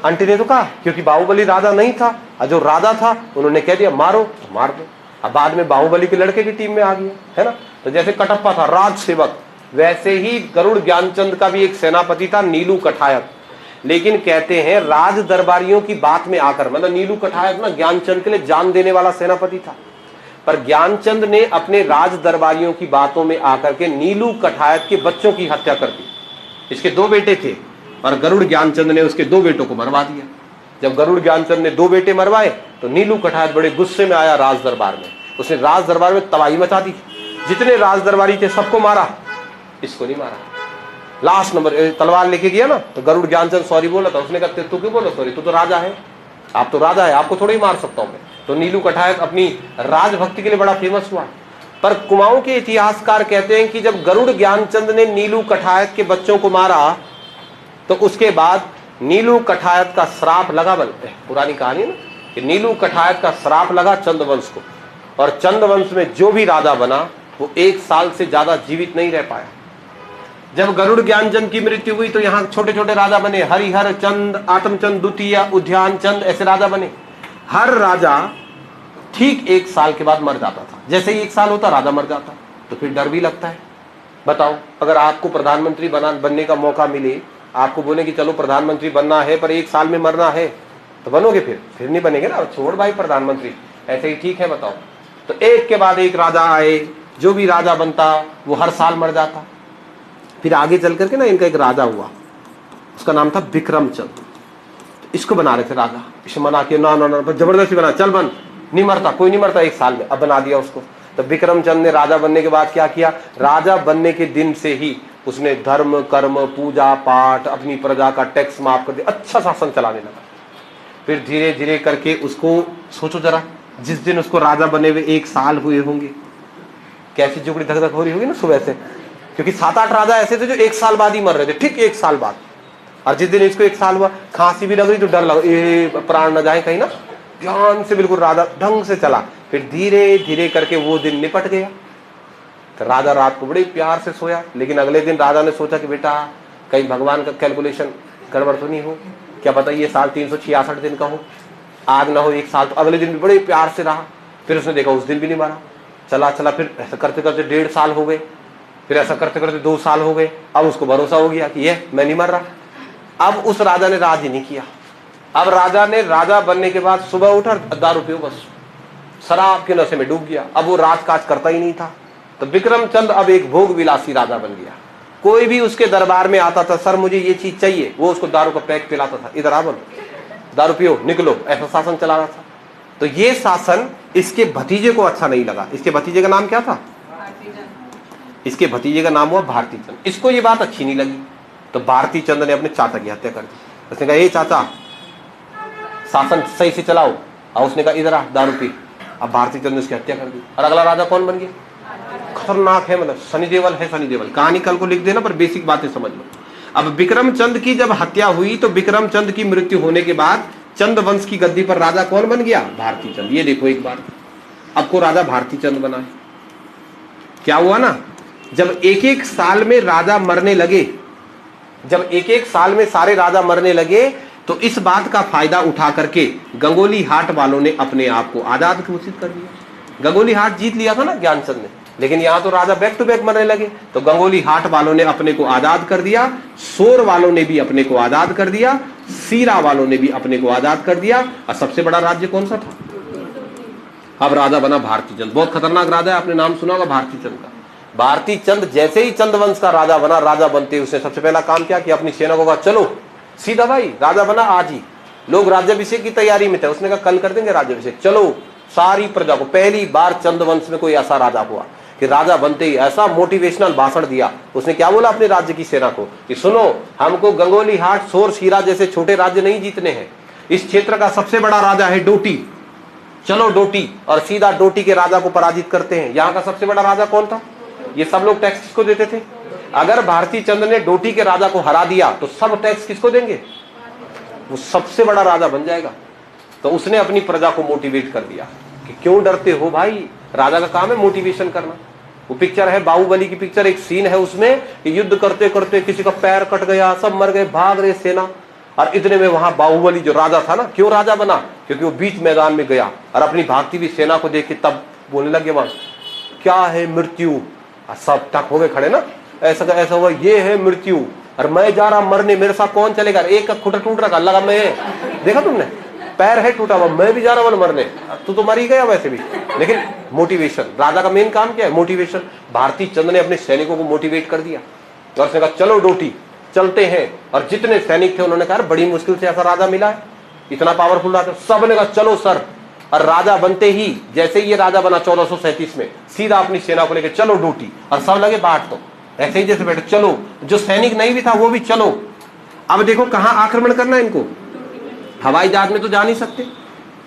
S1: अंटी ने तो कहा, क्योंकि बाहुबली राजा नहीं था और जो राजा था उन्होंने कह दिया मारो तो मार दो। अब बाद में बाहुबली के लड़के की टीम में आ गया है ना। तो जैसे कटप्पा था राज सेवक, वैसे ही गरुड़ ज्ञानचंद का भी एक सेनापति था नीलू कठायत। लेकिन कहते हैं राज दरबारियों की बात में आकर, मतलब नीलू कठायत ना ज्ञानचंद के लिए जान देने वाला सेनापति था, पर ज्ञानचंद ने अपने राज दरबारियों की बातों में आकर के नीलू कठायत के बच्चों की हत्या कर दी। इसके 2 बेटे थे और गरुड़ ज्ञानचंद ने उसके 2 बेटों को मरवा दिया। जब गरुड़ ज्ञानचंद ने 2 बेटे मरवाए तो नीलू कठायत बड़े गुस्से में आया राज दरबार में। उसने राज दरबार में तबाही मचा दी, जितने राज दरबारी थे सबको मारा, इसको नहीं मारा। लास्ट नंबर तलवार लेके गया ना, तो गरुड़ ज्ञानचंद सॉरी बोला था। उसने कहा तू क्यों बोला सॉरी, तू तो राजा है, आप तो राजा है, आपको थोड़ा ही मार सकता हूं मैं। तो नीलू कठायत अपनी राजभक्ति के लिए बड़ा फेमस हुआ। पर कुमाऊं के इतिहासकार कहते हैं कि जब गरुड़ ज्ञानचंद ने नीलू कठायत के बच्चों को मारा तो उसके बाद नीलू कठायत का श्राप लगा। पुरानी कहानी है ना कि नीलू कठायत का श्राप लगा चंद्रवंश को, और चंद्रवंश में जो भी राजा बना वो 1 साल से ज्यादा जीवित नहीं रह पाया। जब गरुड़ ज्ञानचंद की मृत्यु हुई तो यहाँ छोटे छोटे राजा बने, हरिहर चंद, आत्मचंद द्वितीय, उद्यान चंद, ऐसे राजा बने। हर राजा ठीक 1 साल के बाद मर जाता था। जैसे ही 1 साल होता राजा मर जाता, तो फिर डर भी लगता है। बताओ, अगर आपको प्रधानमंत्री बनने का मौका मिले, आपको बोले कि चलो प्रधानमंत्री बनना है पर 1 साल में मरना है, तो बनोगे? फिर नहीं बनेंगे ना, छोड़ भाई प्रधानमंत्री, ऐसे ही ठीक है। बताओ, तो एक के बाद एक राजा आए, जो भी राजा बनता वो हर साल मर जाता। फिर आगे चल करके ना इनका एक राजा हुआ, उसका नाम था विक्रमचंद। तो इसको बना रहे थे राजा, इसे मना के ना ना ना, जबरदस्ती बना, चल बन, नहीं मरता, कोई नहीं मरता 1 साल में, अब बना दिया उसको। तो विक्रमचंद ने राजा बनने के बाद क्या किया? राजा बनने के दिन से ही उसने धर्म कर्म पूजा पाठ अपनी प्रजा का टैक्स माफ कर दिया, अच्छा शासन चलाने लगा। फिर धीरे धीरे करके उसको, सोचो जरा, जिस दिन उसको राजा बने हुए 1 साल हुए होंगे, कैसी जुगड़ी धक धक हो रही होगी ना सुबह से, क्योंकि 7-8 राजा ऐसे थे जो 1 साल बाद ही मर रहे थे, ठीक 1 साल बाद। और जिस दिन इसको 1 साल हुआ, खांसी भी लग रही तो डर लगा, ये प्राण न जाए कहीं ना, ध्यान से बिल्कुल राजा ढंग से चला। फिर धीरे धीरे करके वो दिन निपट गया। तो राजा रात को बड़े प्यार से सोया, लेकिन अगले दिन राजा ने सोचा कि बेटा कहीं भगवान का कैलकुलेशन गड़बड़ तो नहीं हो, क्या पता ये साल 366 दिन का हो, आज ना हो 1 साल। तो अगले दिन भी बड़े प्यार से रहा। फिर उसने देखा उस दिन भी नहीं मारा, चला चला, फिर ऐसा करते करते 1.5 साल हो गए, फिर ऐसा करते करते 2 साल हो गए। अब उसको भरोसा हो गया कि ये मैं नहीं मर रहा। अब उस राजा ने राज ही नहीं किया। अब राजा ने राजा बनने के बाद सुबह उठा, दारू पियो, बस शराब के नशे में डूब गया। अब वो राजकाज करता ही नहीं था। तो विक्रमचंद अब एक भोग विलासी राजा बन गया। कोई भी उसके दरबार में आता था, सर मुझे ये चीज चाहिए, वो उसको दारू का पैक पिलाता था, इधर आ बोलो, दारू पियो, निकलो, ऐसा शासन चला रहा था। तो ये शासन इसके भतीजे को अच्छा नहीं लगा। इसके भतीजे का नाम क्या था? इसके भतीजे का नाम हुआ भारती चंद। इसको ये बात अच्छी नहीं लगी, तो भारती चंद ने अपने चाचा की हत्या कर दी। उसने कहा ये चाचा शासन सही से चलाओ, और उसने कहा इधर आ दारू पी। अब भारती चंद ने उसकी हत्या कर दी, और अगला राजा कौन बन गया? खतरनाक है, मतलब शनि देवल है। शनि देवल कहानी कल को लिख देना, पर बेसिक बातें समझ लो। अब विक्रम चंद की जब हत्या हुई तो विक्रम चंद की मृत्यु होने के बाद चंद वंश की गद्दी पर राजा कौन बन गया? भारती चंद। ये देखो एक बार, अब को राजा भारती चंद बना है। क्या हुआ ना, जब एक एक साल में राजा मरने लगे, जब एक एक साल में सारे राजा मरने लगे, तो इस बात का फायदा उठा करके गंगोली हाट वालों ने अपने आप को आजाद घोषित कर दिया। गंगोली हाट जीत लिया था ना ज्ञानचंद ने, लेकिन यहां तो राजा बैक टू बैक मरने लगे, तो गंगोली हाट वालों ने अपने को आजाद कर दिया, सोर वालों ने भी अपने को आजाद कर दिया, सीरा वालों ने भी अपने को आजाद कर दिया। और सबसे बड़ा राज्य कौन सा था? अब राजा बना भारती चंद। बहुत खतरनाक राजा है, आपने नाम सुना होगा भारती चंद का। भारती चंद जैसे ही चंद वंश का राजा बना, राजा बनते उसने सबसे पहला काम क्या किया? अपनी सेना को कहा चलो सीधा भाई राजा बना आज ही। लोग राज्याभिषेक की तैयारी में थे, उसने कहा कल कर देंगे राज्याभिषेक, चलो सारी प्रजा को। पहली बार चंद वंश में कोई ऐसा राजा हुआ कि राजा बनते ही ऐसा मोटिवेशनल भाषण दिया। उसने क्या बोला अपने राज्य की सेना को कि सुनो, हमको गंगोली हाट, सोर, सीरा जैसे छोटे राज्य नहीं जीतने हैं। इस क्षेत्र का सबसे बड़ा राजा है डोटी, चलो डोटी, और सीधा डोटी के राजा को पराजित करते हैं। यहाँ का सबसे बड़ा राजा कौन था? ये सब लोग टैक्स किसको देते थे? अगर भारती चंद ने डोटी के राजा को हरा दिया तो सब टैक्स किसको देंगे? वो सबसे बड़ा राजा बन जाएगा। तो उसने अपनी प्रजा को मोटिवेट कर दिया कि क्यों डरते हो भाई, राजा का काम है मोटिवेशन करना। वो पिक्चर है बाहुबली की पिक्चर, एक सीन है उसमें कि युद्ध करते करते किसी का पैर कट गया, सब मर गए, भाग रहे सेना, और इतने में वहां बाहुबली जो राजा था ना, क्यों राजा बना? क्योंकि वो बीच मैदान में गया और अपनी भागती हुई सेना को देख के तब बोलने लगे वहां क्या है मृत्यु। सब तक हो गए खड़े ना, ऐसा ऐसा हुआ, ये है मृत्यु, और मैं जा रहा मरने, मेरे साथ कौन चलेगा? एक का खुटा टूट रखा, लगा मैं, देखा तुमने पैर है टूटा हुआ, मैं भी जा रहा हूं मरने, तू तो मर ही गया वैसे भी। लेकिन मोटिवेशन, राजा का मेन काम क्या है? मोटिवेशन। भारती चंद ने अपने सैनिकों को मोटिवेट कर दिया और उसने कहा चलो डोटी चलते हैं। और जितने सैनिक थे उन्होंने कहा बड़ी मुश्किल से ऐसा राजा मिला है, इतना पावरफुल राजा। सब ने कहा चलो सर। और राजा बनते ही, जैसे ही ये राजा बना 1437 में, सीधा अपनी सेना को लेकर चलो डोटी, और सब लगे बाट, तो ऐसे ही जैसे बैठे चलो। जो सैनिक नहीं भी था वो भी चलो। अब देखो कहां आक्रमण करना है इनको, हवाई जहाज में तो जा नहीं सकते,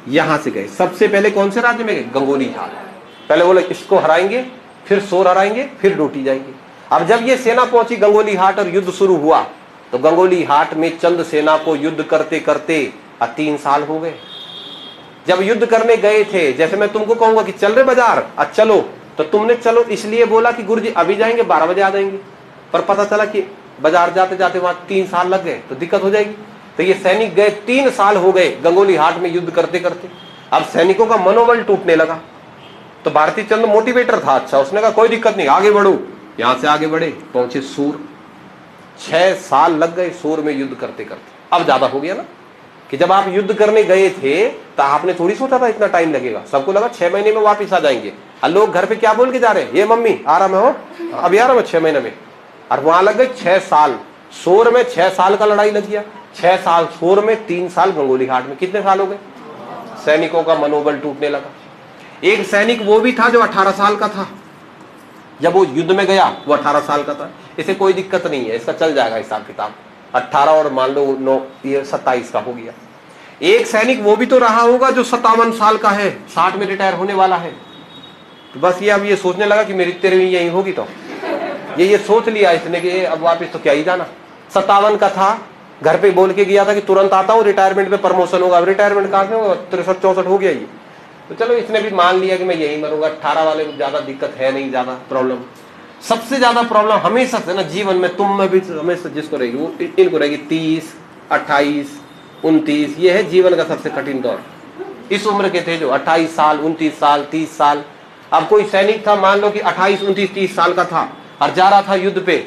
S1: यहां से गए। सबसे पहले कौन से राज्य में गए? गंगोली हाट। पहले बोले इसको हराएंगे, फिर सोर हराएंगे, फिर डोटी जाएंगे। अब जब ये सेना पहुंची गंगोली हाट और युद्ध शुरू हुआ, तो गंगोली हाट में चंद सेना को युद्ध करते करते 3 साल हो गए। जब युद्ध करने गए थे, जैसे मैं तुमको कहूंगा कि चल रहे बाजार, चलो, तो तुमने चलो इसलिए बोला कि गुरुजी अभी जाएंगे 12 बजे आ जाएंगे, पर पता चला कि बाजार जाते जाते वहां 3 साल लग गए, तो दिक्कत हो जाएगी। तो ये सैनिक गए, 3 साल हो गए गंगोली हाट में युद्ध करते करते। अब सैनिकों का मनोबल टूटने लगा। तो भारती चंद मोटिवेटर था, अच्छा, उसने कहा कोई दिक्कत नहीं, आगे बढ़ो। यहां से आगे बढ़े, पहुंचे सूर। 6 साल लग गए सूर में युद्ध करते करते। अब ज्यादा हो गया ना, कि जब आप युद्ध करने गए थे तो आपने थोड़ी सोचा था इतना टाइम लगेगा। सबको लगा 6 महीने में वापिस आ जाएंगे। और लोग घर पे क्या बोल के जा रहे हैं, ये मम्मी आराम है हो, अभी आराम है 6 महीने में। और वहां लग गए 6 साल। सोर में 6 साल का लड़ाई लग गया, 6 साल सोर में, 3 साल गंगोली घाट में। कितने साल हो गए? सैनिकों का मनोबल टूटने लगा। एक सैनिक वो भी था जो 18 साल का था, जब वो युद्ध में गया वो 18 साल का था। इसे कोई दिक्कत नहीं है, इसका चल जाएगा हिसाब किताब। 18 और मान लो 9, ये 27 का हो गया। एक सैनिक वो भी तो रहा होगा जो 57 साल का है, 60 में रिटायर होने वाला है। तो बस ये अब ये सोचने लगा कि मेरी 13वीं यही होगी, तो ये सोच लिया इसने कि अब वापस तो क्या ही जाना। 57 का था, घर पे बोल के गया था कि तुरंत आता हूँ, रिटायरमेंट पे प्रमोशन होगा। अब रिटायरमेंट कहाँ से होगा? 63-64 हो गया ये। तो चलो इसने भी मान लिया कि मैं यही मरूंगा। 18 वाले को ज्यादा दिक्कत है नहीं, ज्यादा प्रॉब्लम। सबसे ज्यादा प्रॉब्लम हमेशा से ना जीवन में, तुम में भी हमेशा जिसको रहेगी, वो इनको रहेगी 30, 28, 29। ये है जीवन का सबसे कठिन दौर। इस उम्र के थे जो 28 साल, 29 साल, 30 साल। अब कोई सैनिक था, मान लो कि 28, 29, 30 साल का था और जा रहा था युद्ध पे,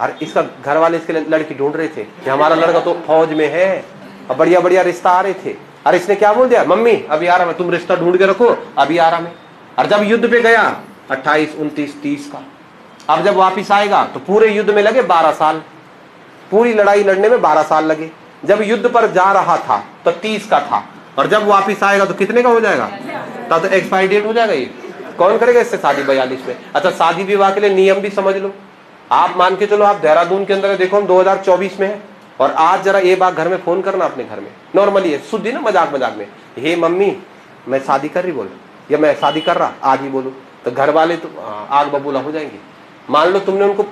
S1: और इसका घर वाले इसके लड़की ढूंढ रहे थे कि हमारा लड़का तो फौज में है, और बढ़िया बढ़िया रिश्ता आ रहे थे। और इसने क्या बोल दिया, मम्मी अभी आ रहा है, तुम रिश्ता ढूंढ के रखो, अभी आ रहा है। और जब युद्ध पे गया 28, 29, 30 का, अब जब वापिस आएगा तो पूरे युद्ध में लगे 12 साल, पूरी लड़ाई लड़ने में 12 साल लगे। जब युद्ध पर जा रहा था तो 30 का था, और जब वापिस आएगा तो कितने का हो जाएगा, तब तो एक्सपायरी डेट हो जाएगा। ये कौन करेगा इससे शादी 42 में। अच्छा, शादी विवाह के लिए नियम भी समझ लो। आप मान के चलो आप देहरादून के अंदर देखो, हम 2024 में है, और आज जरा ये बात घर में फोन करना अपने घर में, नॉर्मली है, शुद्ध ना, मजाक मजाक में, हे मम्मी मैं शादी कर रही बोल, या मैं शादी कर रहा, आज ही बोलो, तो घर वाले तो आग बबूला हो जाएंगे। मान लो तुमने उनको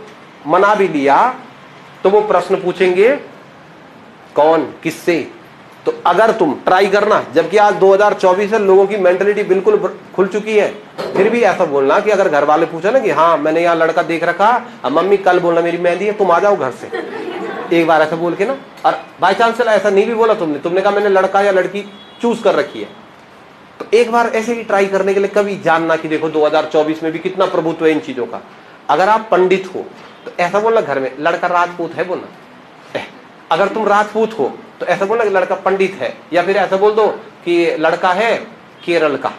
S1: मना भी लिया तो वो प्रश्न पूछेंगे कौन किससे। तो अगर तुम ट्राई करना, जबकि आज 2024 है, लोगों की मेंटलिटी बिल्कुल खुल चुकी है, फिर भी ऐसा बोलना कि अगर घर वाले पूछा ना कि हाँ मैंने यहाँ लड़का देख रखा, अब मम्मी कल बोलना मेरी मेहंदी है, तुम आ जाओ घर से, एक बार ऐसा बोल के ना। और बाई चांस चला ऐसा नहीं भी बोला तुमने कहा मैंने लड़का या लड़की चूज कर रखी है, तो एक बार ऐसे ही ट्राई करने के लिए कभी जानना कि देखो 2024 में भी कितना प्रभुत्व है इन चीजों का। अगर आप पंडित हो तो ऐसा बोलना घर में लड़का राजपूत है बोलना। अगर तुम राजपूत हो तो ऐसा बोलना कि लड़का पंडित है, या फिर ऐसा बोल दो कि लड़का है केरल का,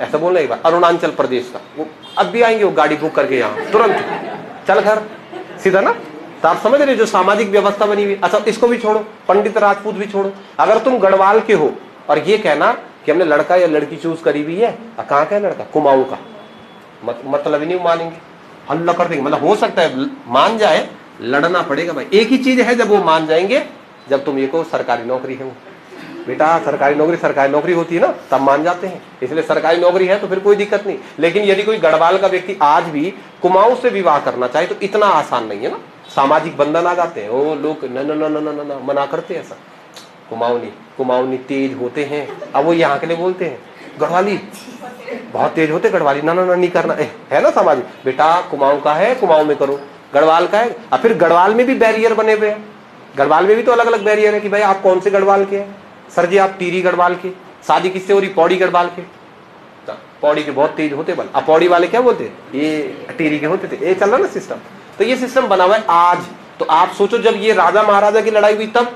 S1: ऐसा बोलना एक बार, अरुणाचल प्रदेश का। वो अब भी आएंगे वो गाड़ी बुक करके यहाँ तुरंत चल घर सीधा ना। तो आप समझ रहे जो सामाजिक व्यवस्था बनी हुई। अच्छा, इसको भी छोड़ो, पंडित राजपूत भी छोड़ो, अगर तुम गढ़वाल के हो और ये कहना कि हमने लड़का या लड़की चूज करी हुई है, कहाँ का है लड़का, कुमाऊं का, मतलब ही नहीं मानेंगे, हल्ला कर देंगे। मतलब हो सकता है मान जाए, लड़ना पड़ेगा भाई। एक ही चीज है जब वो मान जाएंगे, जब तुम ये को सरकारी नौकरी है, वो बेटा सरकारी नौकरी होती है ना, तब मान जाते हैं। इसलिए सरकारी नौकरी है तो फिर कोई दिक्कत नहीं। लेकिन यदि कोई गढ़वाल का व्यक्ति आज भी कुमाऊं से विवाह करना चाहे तो इतना आसान नहीं है ना, सामाजिक बंधन आ जाते हैं। वो लोग न मना करते हैं ऐसा, कुमाऊनी तेज होते हैं। अब वो यहाँ के लिए बोलते हैं गढ़वाली बहुत तेज होते, गढ़वाली ना नहीं करना है ना सामाजिक। बेटा कुमाऊं का है, कुमाऊं में करो, गढ़वाल का है। अब फिर गढ़वाल में भी बैरियर बने हुए हैं, गढ़वाल में भी तो अलग अलग बैरियर है कि भाई आप कौन से गढ़वाल के हैं। सर जी आप टिहरी गढ़वाल के, शादी किससे हो रही, पौड़ी गढ़वाल के, पौड़ी के बहुत तेज होते बल। अब पौड़ी वाले क्या बोलते, ये टिहरी के होते थे। ये चल रहा ना सिस्टम। तो ये सिस्टम बना हुआ है आज। तो आप सोचो जब ये राजा महाराजा की लड़ाई हुई तब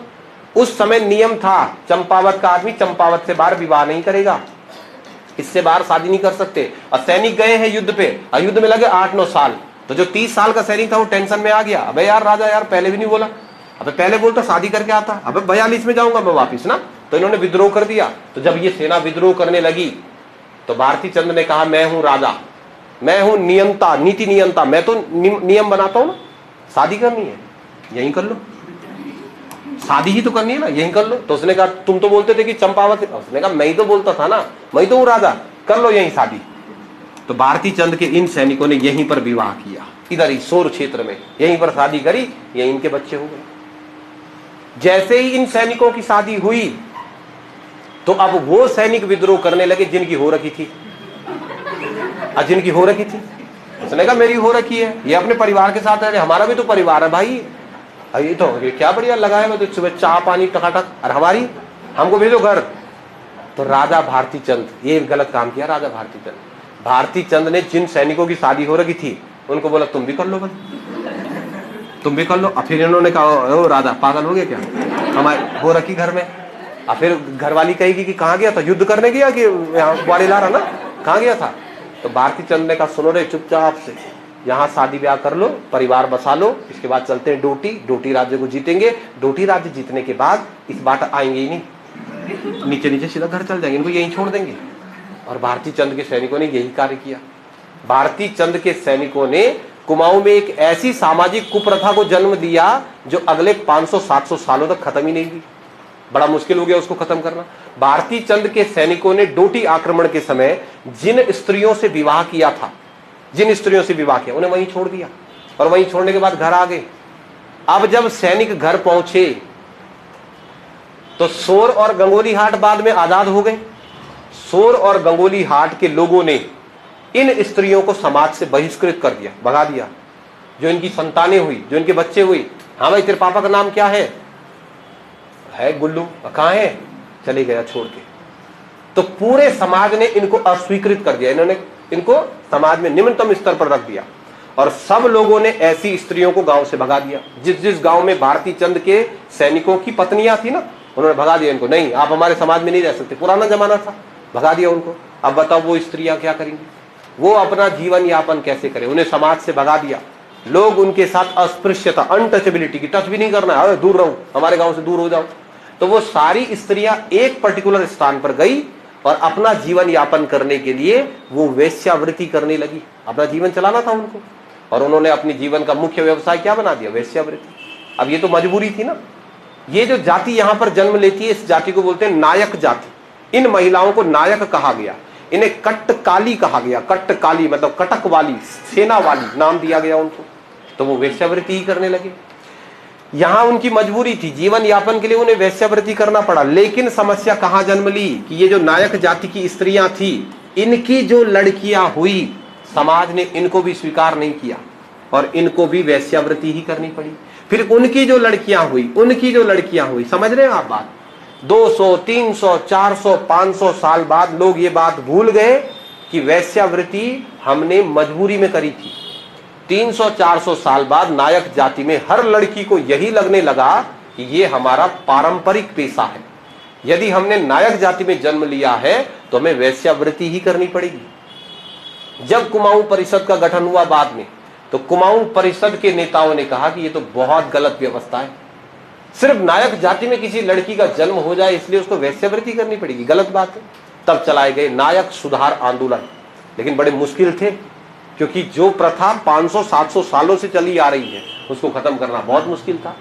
S1: उस समय नियम था, चंपावत का आदमी चंपावत से बाहर विवाह नहीं करेगा, इससे बाहर शादी नहीं कर सकते। और सैनिक गए हैं युद्ध पे, और युद्ध में लगे 8-9 साल, तो जो 30 साल का सैनिक था वो टेंशन में आ गया। अबे यार राजा यार पहले भी नहीं बोला, अबे पहले बोलता शादी करके आता, अबे 42 में जाऊंगा मैं वापिस ना। तो इन्होंने विद्रोह कर दिया। तो जब ये सेना विद्रोह करने लगी तो भारती चंद्र ने कहा मैं हूं राजा, मैं हूं नियंता, नीति नियंता, मैं तो नियम बनाता हूं ना, शादी करनी है यहीं कर लो, शादी ही तो करनी है ना, यहीं कर लो। तो उसने कहा तुम तो बोलते थे कि चंपावत, उसने कहा मैं ही तो बोलता था ना, मैं ही तो हूं राजा, कर लो यहीं शादी। तो भारती चंद्र के इन सैनिकों ने यहीं पर विवाह किया, इधर ही सोर क्षेत्र में, यहीं पर शादी करी, यहीं इनके बच्चे हो गए। जैसे ही इन सैनिकों की शादी हुई तो अब वो सैनिक विद्रोह करने लगे जिनकी हो रखी थी, जिनकी हो रखी थी। उसने कहा मेरी हो रखी है, ये अपने परिवार के साथ है, हमारा भी तो परिवार है भाई, ये तो ये क्या बढ़िया लगाया है, तो सुबह चाय पानी टकाटक, और हमारी हमको भेजो घर। तो राजा भारती चंद्र ये गलत काम किया। राजा भारती चंद्र ने जिन सैनिकों की शादी हो रखी थी उनको बोला तुम भी कर लो भाई, तुम भी कर लो। और फिर इन्होंने कहा ओ राजा पागल हो गया क्या, हमारे हो रखी घर में। और फिर घरवाली कहेगी कि कहाँ गया था, युद्ध करने गया कि यहाँ ग्वारे ला रहा ना, कहाँ गया था। तो भारती चंद्र ने कहा सुनो रे चुपचाप से यहाँ शादी ब्याह कर लो, परिवार बसा लो, इसके बाद चलते हैं डोटी राज्य को जीतेंगे। डोटी राज्य जीतने के बाद इस बाट आएंगे ही नहीं, नीचे नीचे सीधा घर चल जाएंगे, इनको यहीं छोड़ देंगे। और भारती चंद्र के सैनिकों ने यही कार्य किया। भारती चंद्र के सैनिकों ने कुमाऊं में एक ऐसी सामाजिक कुप्रथा को जन्म दिया जो अगले 500-700 सालों तक खत्म ही नहीं हुई। बड़ा मुश्किल हो गया उसको खत्म करना। भारती चंद्र के सैनिकों ने डोटी आक्रमण के समय जिन स्त्रियों से विवाह किया था, जिन स्त्रियों से विवाह किया, उन्हें वहीं छोड़ दिया, और वहीं छोड़ने के बाद घर आ गए। अब जब सैनिक घर पहुंचे तो सोर और गंगोली हाट बाद में आजाद हो गए। सोर और गंगोली हाट के लोगों ने इन स्त्रियों को समाज से बहिष्कृत कर दिया, भगा दिया। जो इनकी संतानें हुई, जो इनके बच्चे हुई, हाँ भाई तेरे पापा का नाम क्या है गुल्लू, कहाँ है, चले गया छोड़ के। तो पूरे समाज ने इनको अस्वीकृत कर दिया, इन्होंने इनको समाज में निम्नतम स्तर पर रख दिया। और सब लोगों ने ऐसी स्त्रियों को गांव से भगा दिया। जिस जिस गांव में भारती चंद्र के सैनिकों की पत्नियां थी ना, उन्होंने भगा दिया इनको, नहीं आप हमारे समाज में नहीं रह सकते, पुराना जमाना था, भगा दिया उनको। अब बताओ वो स्त्रियां क्या करेंगी, वो अपना जीवन यापन कैसे करें, उन्हें समाज से भगा दिया। लोग उनके साथ अस्पृश्यता, अनटचेबिलिटी की, टच भी नहीं करना है, दूर रहो, हमारे गांव से दूर हो जाओ। तो वो सारी स्त्रियां एक पर्टिकुलर स्थान पर गई और अपना जीवन यापन करने के लिए वो वेश्यावृत्ति करने लगी। अपना जीवन चलाना था उनको, और उन्होंने अपनी जीवन का मुख्य व्यवसाय क्या बना दिया? वेश्यावृत्ति। अब ये तो मजबूरी थी ना। ये जो जाति यहां पर जन्म लेती है, इस जाति को बोलते हैं नायक जाति। इन महिलाओं को नायक कहा गया, इन्हें कट्टकाली कहा गया। कट्टकाली मतलब कटक वाली, सेना वाली नाम दिया गया उनको। तो वो वेश्यावृत्ति ही करने लगे। यहां उनकी मजबूरी थी, जीवन यापन के लिए उन्हें वेश्यावृत्ति करना पड़ा। लेकिन समस्या कहां जन्म ली कि ये जो नायक जाति की स्त्रियां थी, इनकी जो लड़कियां हुई, समाज ने इनको भी स्वीकार नहीं किया और इनको भी वेश्यावृत्ति ही करनी पड़ी। फिर उनकी जो लड़कियां हुई, समझ रहे हैं आप बात? 200, 300, 400, 500 साल बाद लोग ये बात भूल गए कि वेश्यावृत्ति हमने मजबूरी में करी थी। 300-400 साल बाद नायक जाति में हर लड़की को यही लगने लगा कि ये हमारा पारंपरिक पेशा है। यदि हमने नायक जाति में जन्म लिया है तो हमें वेश्यावृत्ति ही करनी पड़ेगी। जब कुमाऊं परिषद का गठन हुआ बाद में, तो कुमाऊं परिषद के नेताओं ने कहा कि ये तो बहुत गलत व्यवस्था है। सिर्फ नायक जाति में किसी लड़की का जन्म हो जाए इसलिए उसको वेश्यावृत्ति करनी पड़ेगी, गलत बात है। तब चलाए गए नायक सुधार आंदोलन, लेकिन बड़े मुश्किल थे, क्योंकि जो प्रथा 500-700 सालों से चली आ रही है उसको खत्म करना बहुत मुश्किल था।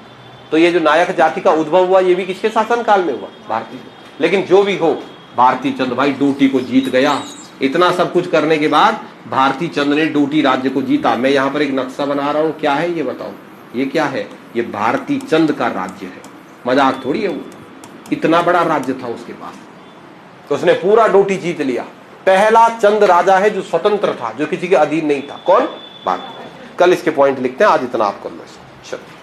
S1: तो ये जो नायक जाति का उद्भव हुआ, ये भी किसके शासन काल में हुआ? भारतीय। लेकिन जो भी हो, भारती चंद भाई डूटी को जीत गया। इतना सब कुछ करने के बाद भारती चंद ने डूटी राज्य को जीता। मैं यहाँ पर एक नक्शा बना रहा हूँ, क्या है ये बताओ? ये क्या है? ये भारती चंद का राज्य है, मजाक थोड़ी है। वो इतना बड़ा राज्य था उसके पास, तो उसने पूरा डूटी जीत लिया। पहला चंद राजा है जो स्वतंत्र था, जो किसी के अधीन नहीं था। कौन? भारती। कल इसके पॉइंट लिखते हैं, आज इतना आप कर लो। चलो।